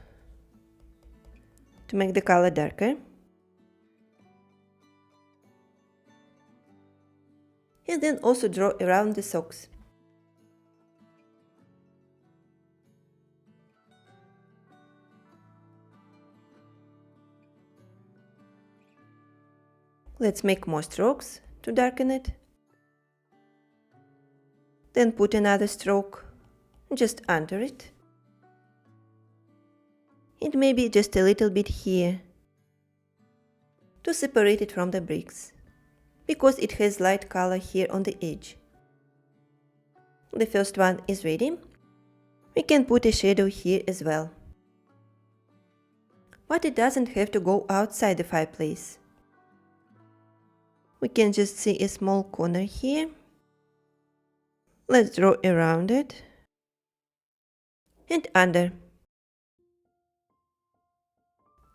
to make the color darker. And then also draw around the socks. Let's make more strokes to darken it. Then put another stroke just under it. And maybe just a little bit here to separate it from the bricks, because it has light color here on the edge. The first one is ready. We can put a shadow here as well. But it doesn't have to go outside the fireplace. We can just see a small corner here. Let's draw around it and under.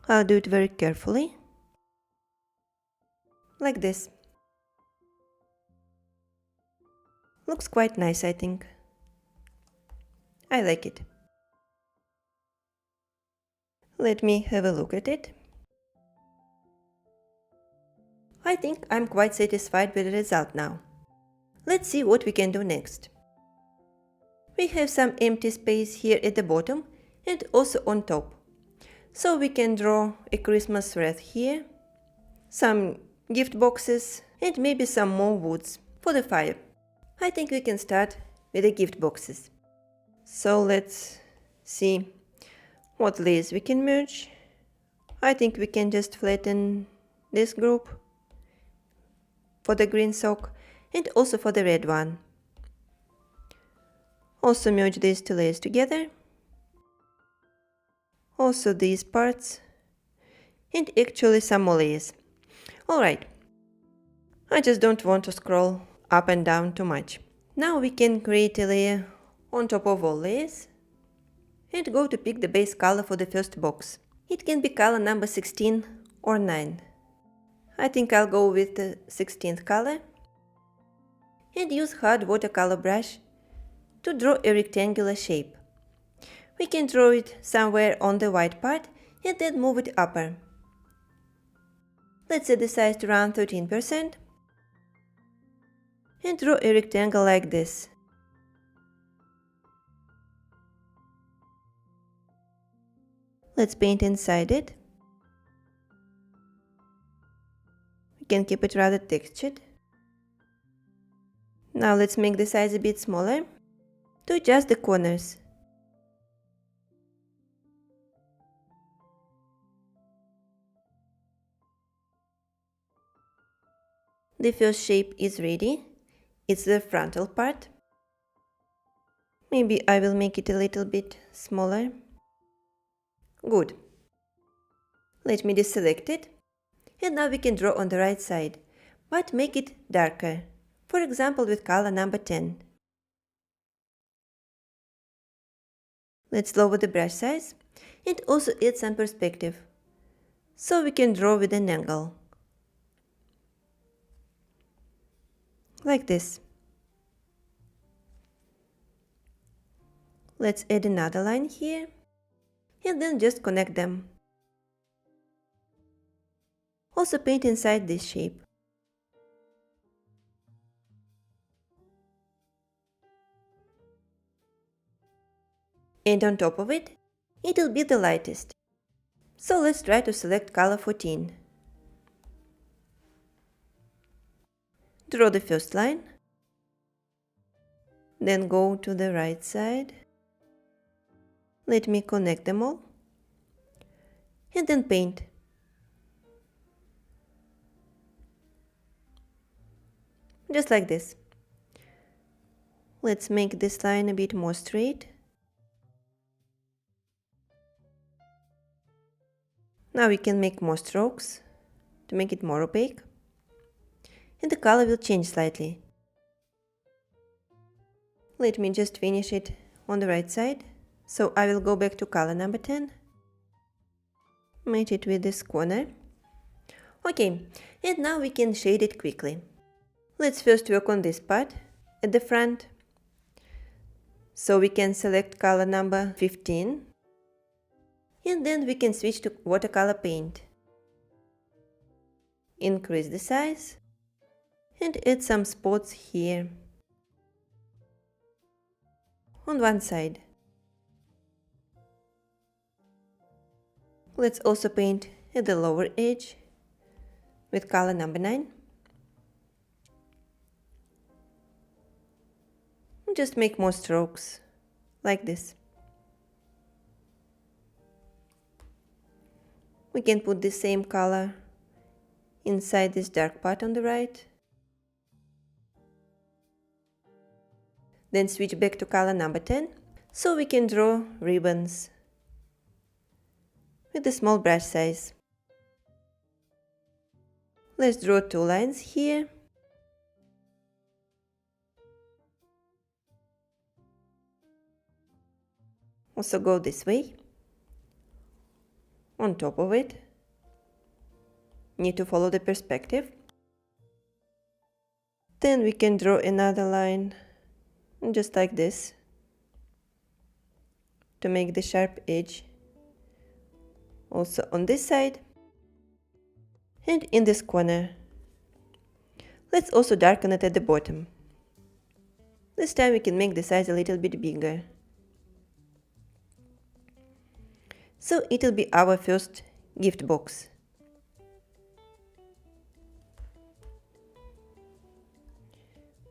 I'll do it very carefully, like this. Looks quite nice, I think. I like it. Let me have a look at it. I think I'm quite satisfied with the result now. Let's see what we can do next. We have some empty space here at the bottom and also on top. So we can draw a Christmas wreath here, some gift boxes and maybe some more woods for the fire. I think we can start with the gift boxes. So let's see what layers we can merge. I think we can just flatten this group for the green sock and also for the red one. Also merge these two layers together. Also these parts and actually some more layers. Alright, I just don't want to scroll up and down too much. Now we can create a layer on top of all layers and go to pick the base color for the first box. It can be color number 16 or 9. I think I'll go with the 16th color and use hard watercolor brush to draw a rectangular shape. We can draw it somewhere on the white part and then move it upper. Let's set the size to around 13% and draw a rectangle like this. Let's paint inside it. We can keep it rather textured. Now let's make the size a bit smaller to adjust the corners. The first shape is ready. It's the frontal part. Maybe I will make it a little bit smaller. Good. Let me deselect it. And now we can draw on the right side, but make it darker. For example, with color number 10. Let's lower the brush size and also add some perspective, so we can draw with an angle. Like this. Let's add another line here and then just connect them. Also paint inside this shape. And on top of it, it'll be the lightest. So let's try to select color 14. Draw the first line. Then go to the right side. Let me connect them all. And then paint. Just like this. Let's make this line a bit more straight. Now we can make more strokes to make it more opaque. And the color will change slightly. Let me just finish it on the right side. So I will go back to color number 10. Match it with this corner. Okay, and now we can shade it quickly. Let's first work on this part at the front. So we can select color number 15. And then we can switch to watercolor paint. Increase the size. And add some spots here. On one side. Let's also paint at the lower edge with color number 9. Just make more strokes, like this. We can put the same color inside this dark part on the right. Then switch back to color number 10, so we can draw ribbons with a small brush size. Let's draw 2 lines here. Also go this way. On top of it. Need to follow the perspective. Then we can draw another line, just like this, to make the sharp edge. Also on this side. And in this corner. Let's also darken it at the bottom. This time we can make the size a little bit bigger. So it will be our first gift box.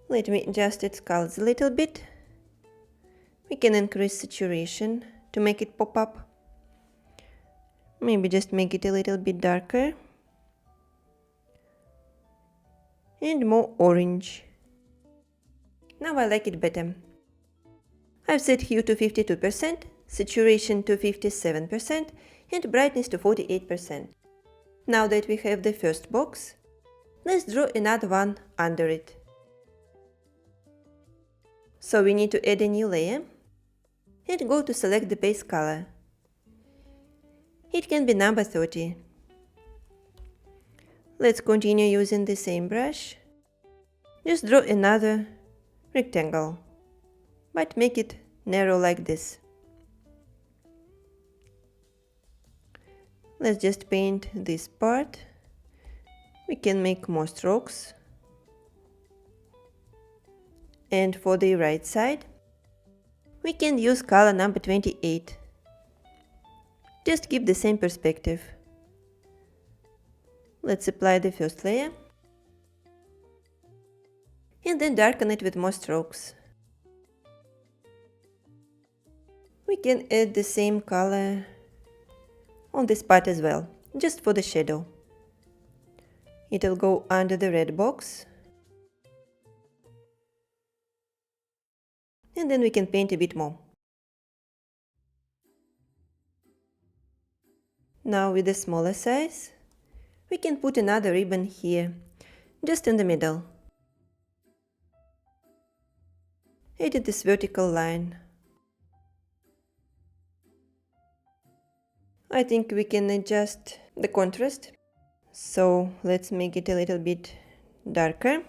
Let me adjust its colors a little bit. We can increase saturation to make it pop up. Maybe just make it a little bit darker. And more orange. Now I like it better. I've set hue to 52%, saturation to 57%, and brightness to 48%. Now that we have the first box, let's draw another one under it. So we need to add a new layer and go to select the base color. It can be number 30. Let's continue using the same brush. Just draw another rectangle, but make it narrow like this. Let's just paint this part. We can make more strokes. And for the right side, we can use color number 28. Just keep the same perspective. Let's apply the first layer. And then darken it with more strokes. We can add the same color on this part as well, just for the shadow. It will go under the red box. And then we can paint a bit more. Now with the smaller size, we can put another ribbon here, just in the middle. Edit this vertical line. I think we can adjust the contrast. So let's make it a little bit darker,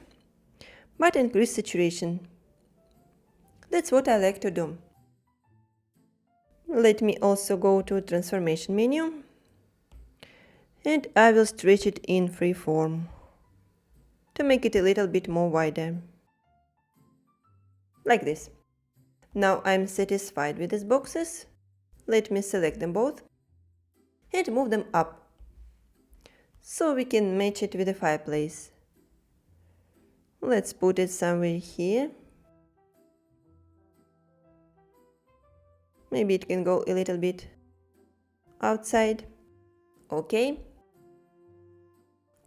but increase saturation. That's what I like to do. Let me also go to transformation menu. And I will stretch it in freeform to make it a little bit more wider. Like this. Now I'm satisfied with these boxes. Let me select them both and move them up, so we can match it with the fireplace. Let's put it somewhere here. Maybe it can go a little bit outside. Okay.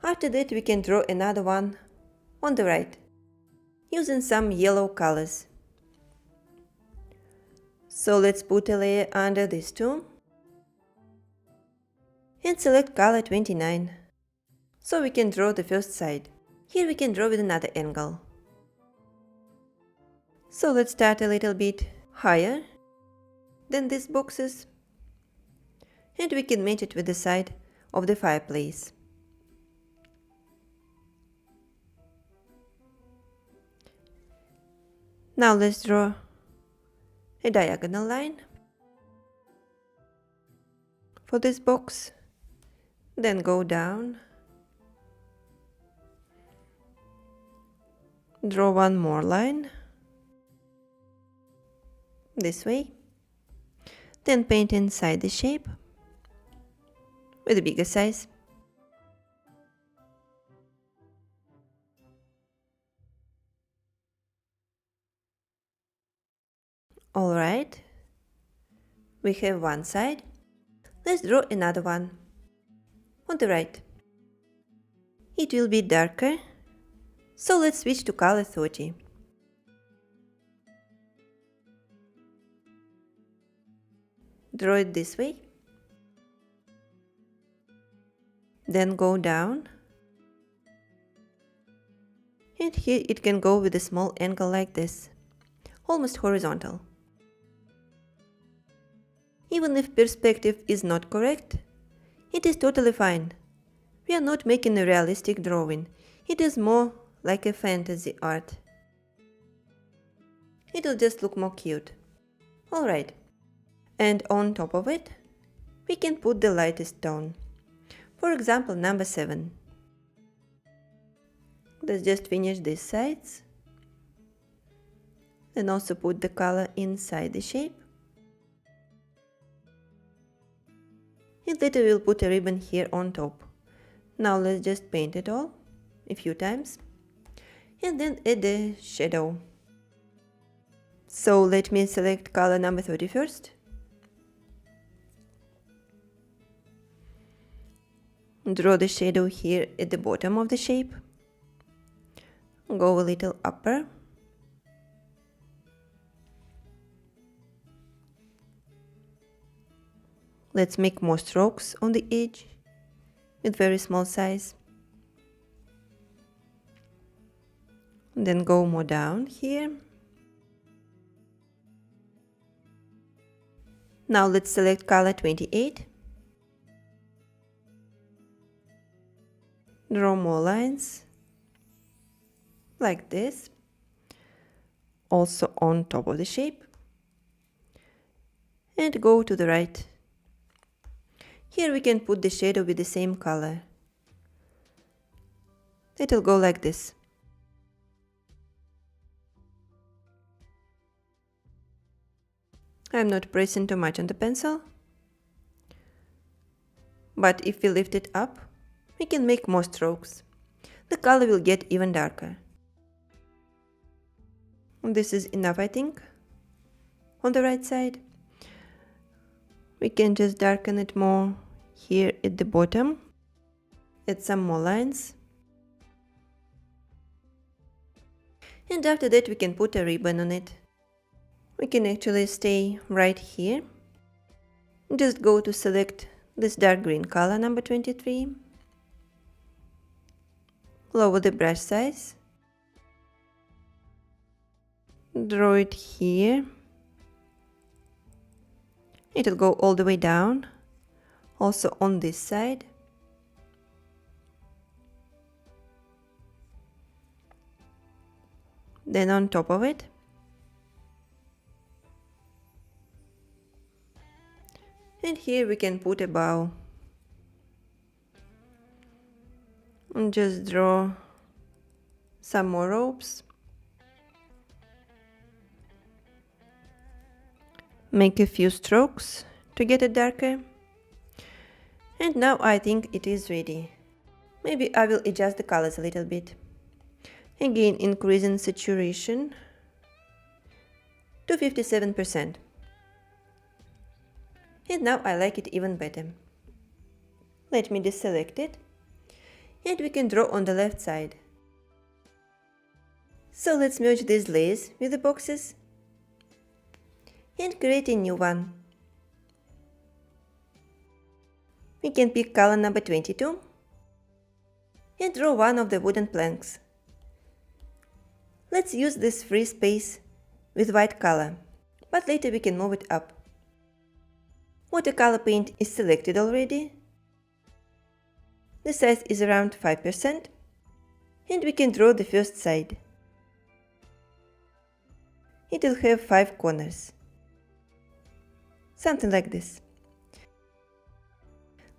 After that we can draw another one on the right, using some yellow colors. So let's put a layer under these two and select color 29. So we can draw the first side. Here we can draw with another angle. So let's start a little bit higher than these boxes. And we can match it with the side of the fireplace. Now let's draw a diagonal line for this box. Then go down. Draw one more line. This way. Then paint inside the shape with a bigger size. Alright, we have one side. Let's draw another one on the right. It will be darker, so let's switch to color 30. Draw it this way. Then go down. And here it can go with a small angle like this, almost horizontal. Even if perspective is not correct, it is totally fine. We are not making a realistic drawing, it is more like a fantasy art. It will just look more cute. Alright, and on top of it, we can put the lightest tone. For example, number 7. Let's just finish these sides. And also put the color inside the shape. And later we'll put a ribbon here on top. Now let's just paint it all a few times. And then add the shadow. So let me select color number 30 first. Draw the shadow here at the bottom of the shape. Go a little upper. Let's make more strokes on the edge with very small size. Then go more down here. Now let's select color 28. Draw more lines like this, also on top of the shape, and go to the right. Here we can put the shadow with the same color. It'll go like this. I'm not pressing too much on the pencil, but if we lift it up, we can make more strokes. The color will get even darker. This is enough, I think. On the right side, we can just darken it more here at the bottom. Add some more lines. And after that we can put a ribbon on it. We can actually stay right here. Just go to select this dark green color number 23. Lower the brush size. Draw it here. It'll go all the way down, also on this side. Then on top of it. And here we can put a bow. And just draw some more ropes. Make a few strokes to get it darker. And now I think it is ready. Maybe I will adjust the colors a little bit. Again, increasing saturation to 57%. And now I like it even better. Let me deselect it. And we can draw on the left side. So let's merge these layers with the boxes and create a new one. We can pick color number 22 and draw one of the wooden planks. Let's use this free space with white color, but later we can move it up. Watercolor paint is selected already. The size is around 5%, and we can draw the first side. It will have 5 corners. Something like this.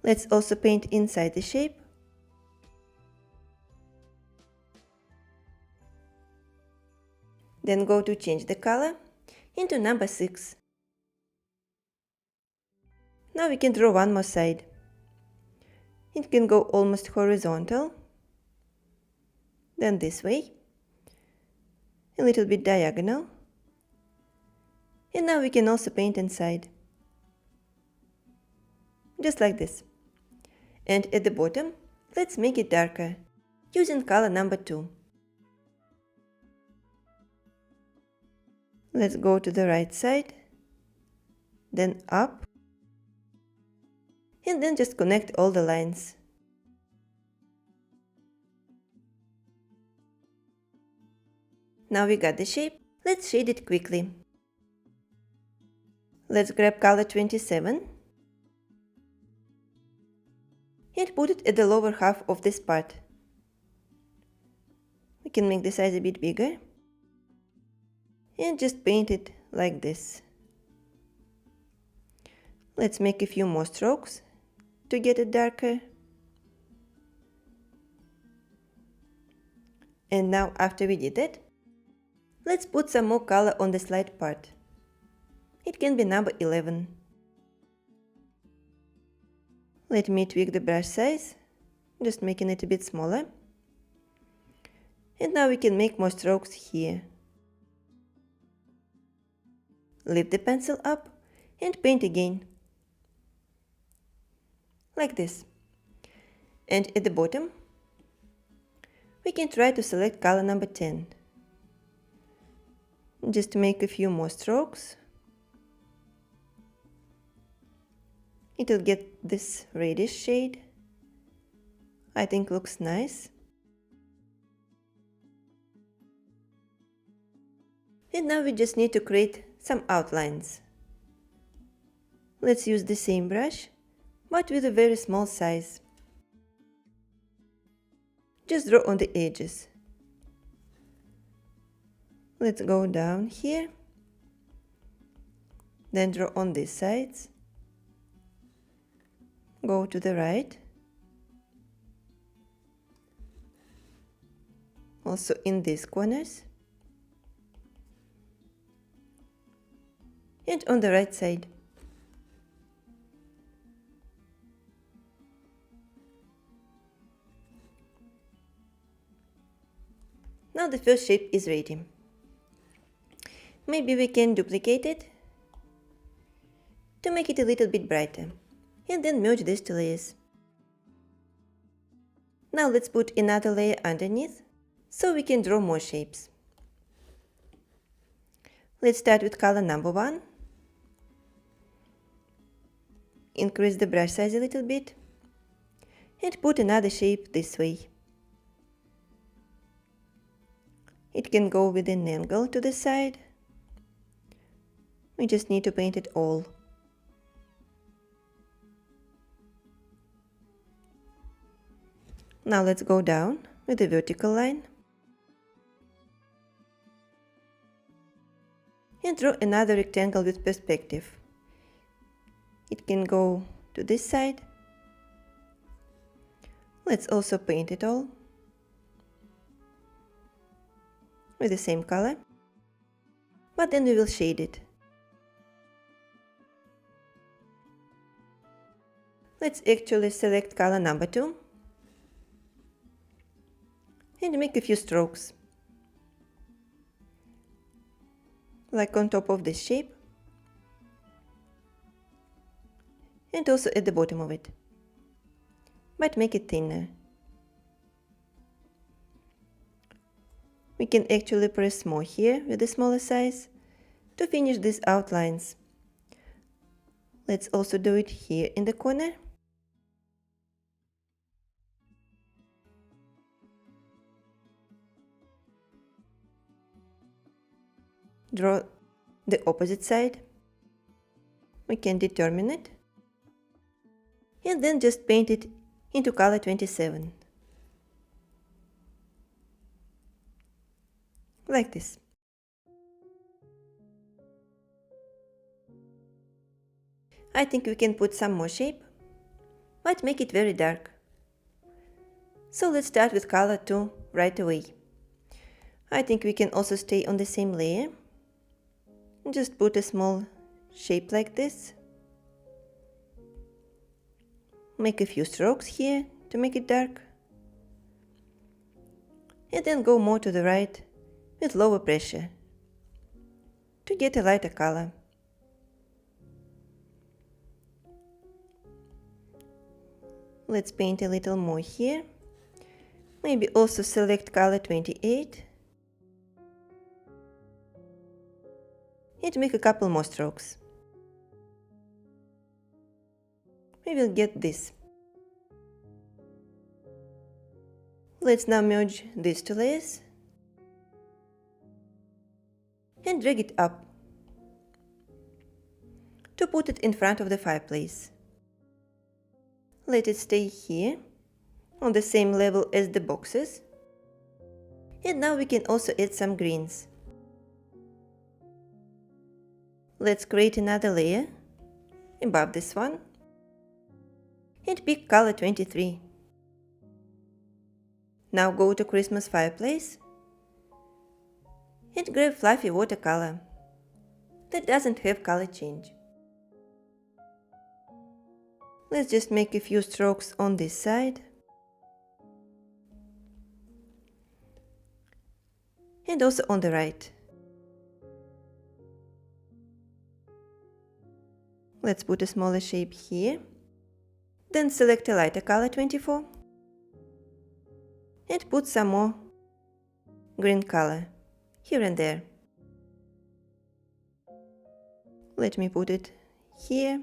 Let's also paint inside the shape. Then go to change the color into number 6. Now we can draw one more side. It can go almost horizontal, then this way, a little bit diagonal, and now we can also paint inside, just like this. And at the bottom, let's make it darker, using color number 2. Let's go to the right side, then up, and then just connect all the lines. Now we got the shape, let's shade it quickly. Let's grab color 27 and put it at the lower half of this part. We can make the size a bit bigger and just paint it like this. Let's make a few more strokes to get it darker. And now after we did that, let's put some more color on the slight part. It can be number 11. Let me tweak the brush size, just making it a bit smaller. And now we can make more strokes here. Lift the pencil up and paint again. Like this. And at the bottom, we can try to select color number 10. Just make a few more strokes. It will get this reddish shade. I think looks nice. And now we just need to create some outlines. Let's use the same brush, but with a very small size. Just draw on the edges. Let's go down here, then draw on these sides. Go to the right, also in these corners, and on the right side. Now the first shape is ready. Maybe we can duplicate it to make it a little bit brighter, and then merge these two layers. Now let's put another layer underneath, so we can draw more shapes. Let's start with color number 1. Increase the brush size a little bit, and put another shape this way. It can go with an angle to the side. We just need to paint it all. Now let's go down with a vertical line and draw another rectangle with perspective. It can go to this side. Let's also paint it all with the same color, but then we will shade it. Let's actually select color number 2 and make a few strokes, like on top of this shape. and also at the bottom of it, but make it thinner. We can actually press more here with the smaller size to finish these outlines. Let's also do it here in the corner. Draw the opposite side. We can determine it. And then just paint it into color 27. Like this. I think we can put some more shape, but make it very dark. So let's start with color 2 right away. I think we can also stay on the same layer. Just put a small shape like this. Make a few strokes here to make it dark. And then go more to the right with lower pressure to get a lighter color. Let's paint a little more here. Maybe also select color 28. And make a couple more strokes. We will get this. Let's now merge these two layers and drag it up to put it in front of the fireplace. Let it stay here on the same level as the boxes. And now we can also add some greens. Let's create another layer above this one and pick color 23. Now go to Christmas Fireplace and grab fluffy watercolor that doesn't have color change. Let's just make a few strokes on this side and also on the right. Let's put a smaller shape here. Then select a lighter color 24 and put some more green color here and there. Let me put it here.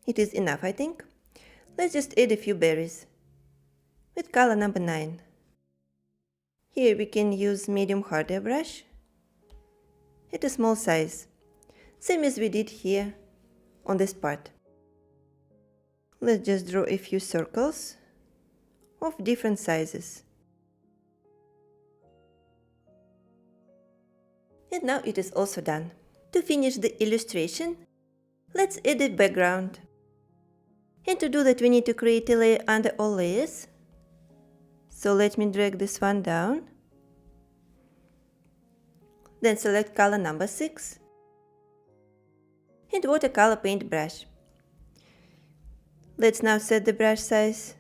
It is enough, I think. Let's just add a few berries with color number 9. Here we can use medium hard airbrush at a small size, same as we did here on this part. Let's just draw a few circles of different sizes. And now it is also done. To finish the illustration, let's add a background. And to do that, we need to create a layer under all layers. So let me drag this one down. Then select color number 6 and watercolor paintbrush. Let's now set the brush size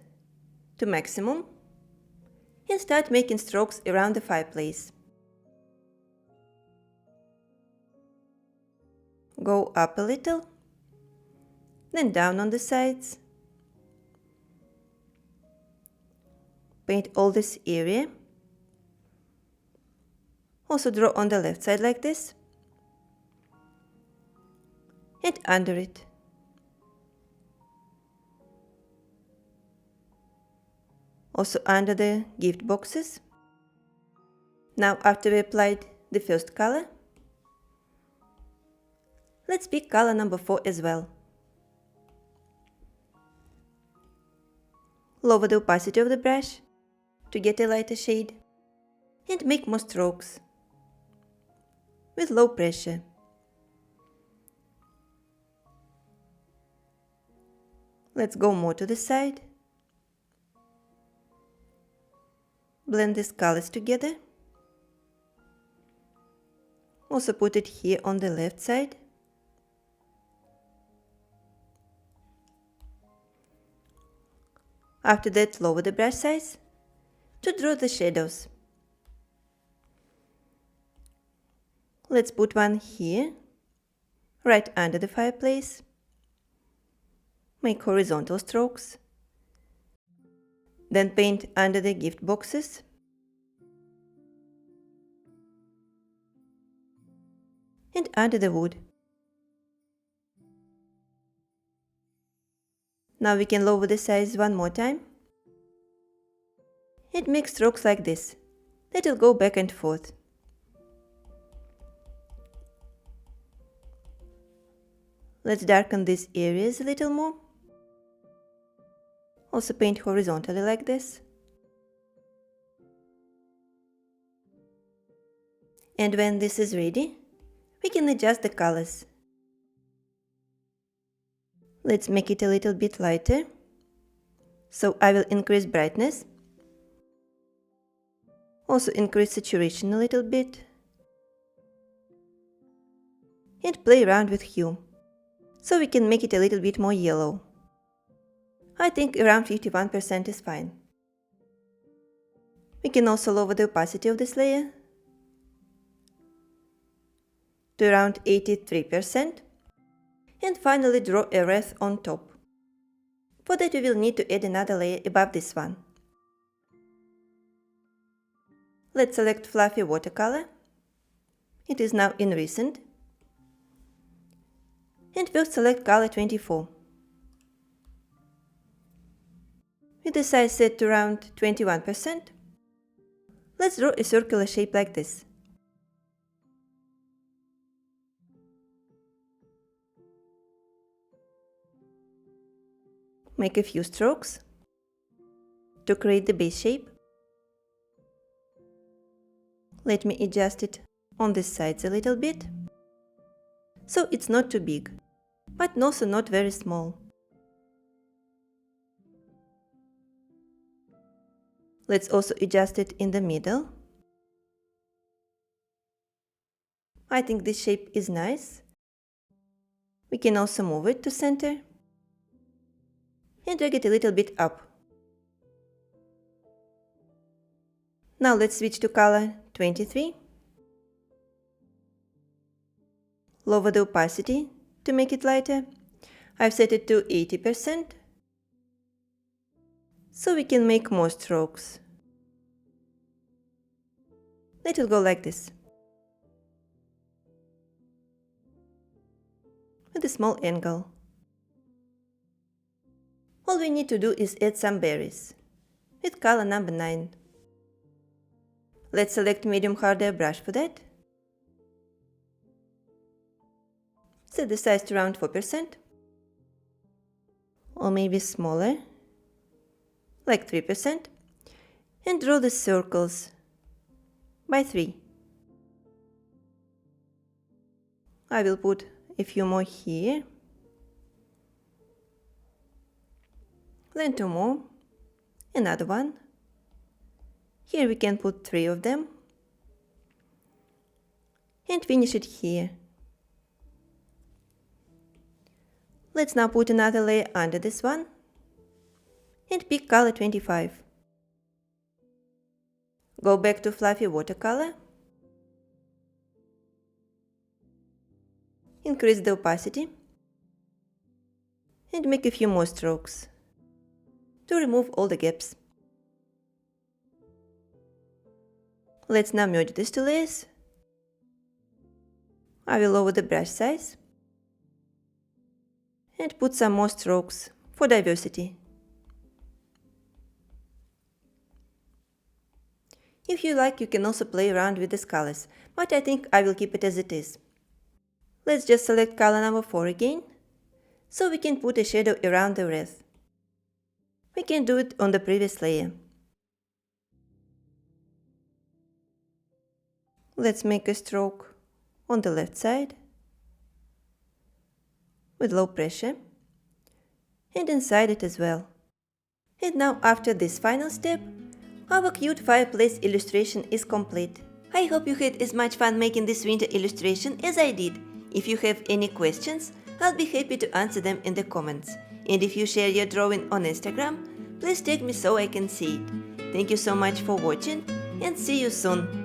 to maximum and start making strokes around the fireplace. Go up a little, then down on the sides. Paint all this area. Also draw on the left side like this. And under it. Also under the gift boxes. Now after we applied the first color, let's pick color number 4 as well. Lower the opacity of the brush to get a lighter shade and make more strokes with low pressure. Let's go more to the side. Blend these colors together. Also put it here on the left side. After that, lower the brush size to draw the shadows. Let's put one here right under the fireplace. Make horizontal strokes. Then paint under the gift boxes. And under the wood. Now we can lower the size one more time. And make strokes like this, that will go back and forth. Let's darken these areas a little more. Also paint horizontally like this. And when this is ready, we can adjust the colors. Let's make it a little bit lighter. So I will increase brightness. Also increase saturation a little bit. And play around with hue. So we can make it a little bit more yellow. I think around 51% is fine. We can also lower the opacity of this layer to around 83%. And finally draw a wreath on top. For that we will need to add another layer above this one. Let's select Fluffy Watercolor. It is now in Recent. And we'll select color 24. With the size set to around 21%, let's draw a circular shape like this. Make a few strokes to create the base shape. Let me adjust it on the sides a little bit, so it's not too big, but also not very small. Let's also adjust it in the middle. I think this shape is nice. We can also move it to center and drag it a little bit up. Now let's switch to color 23. Lower the opacity to make it lighter. I've set it to 80%. So we can make more strokes. Let it go like this. With a small angle. All we need to do is add some berries. With color number 9. Let's select medium harder brush for that. Set the size to around 4%. Or maybe smaller. Like 3%. And draw the circles by 3. I will put a few more here. Then 2 more. Another one. Here we can put 3 of them. And finish it here. Let's now put another layer under this one. And pick color 25. Go back to Fluffy Watercolor. Increase the opacity. And make a few more strokes to remove all the gaps. Let's now merge these 2 layers. I will lower the brush size and put some more strokes for diversity. If you like, you can also play around with these colors, but I think I will keep it as it is. Let's just select color number 4 again, so we can put a shadow around the wreath. We can do it on the previous layer. Let's make a stroke on the left side with low pressure and inside it as well. And now after this final step, our cute fireplace illustration is complete. I hope you had as much fun making this winter illustration as I did. If you have any questions, I'll be happy to answer them in the comments. And if you share your drawing on Instagram, please tag me so I can see it. Thank you so much for watching and see you soon.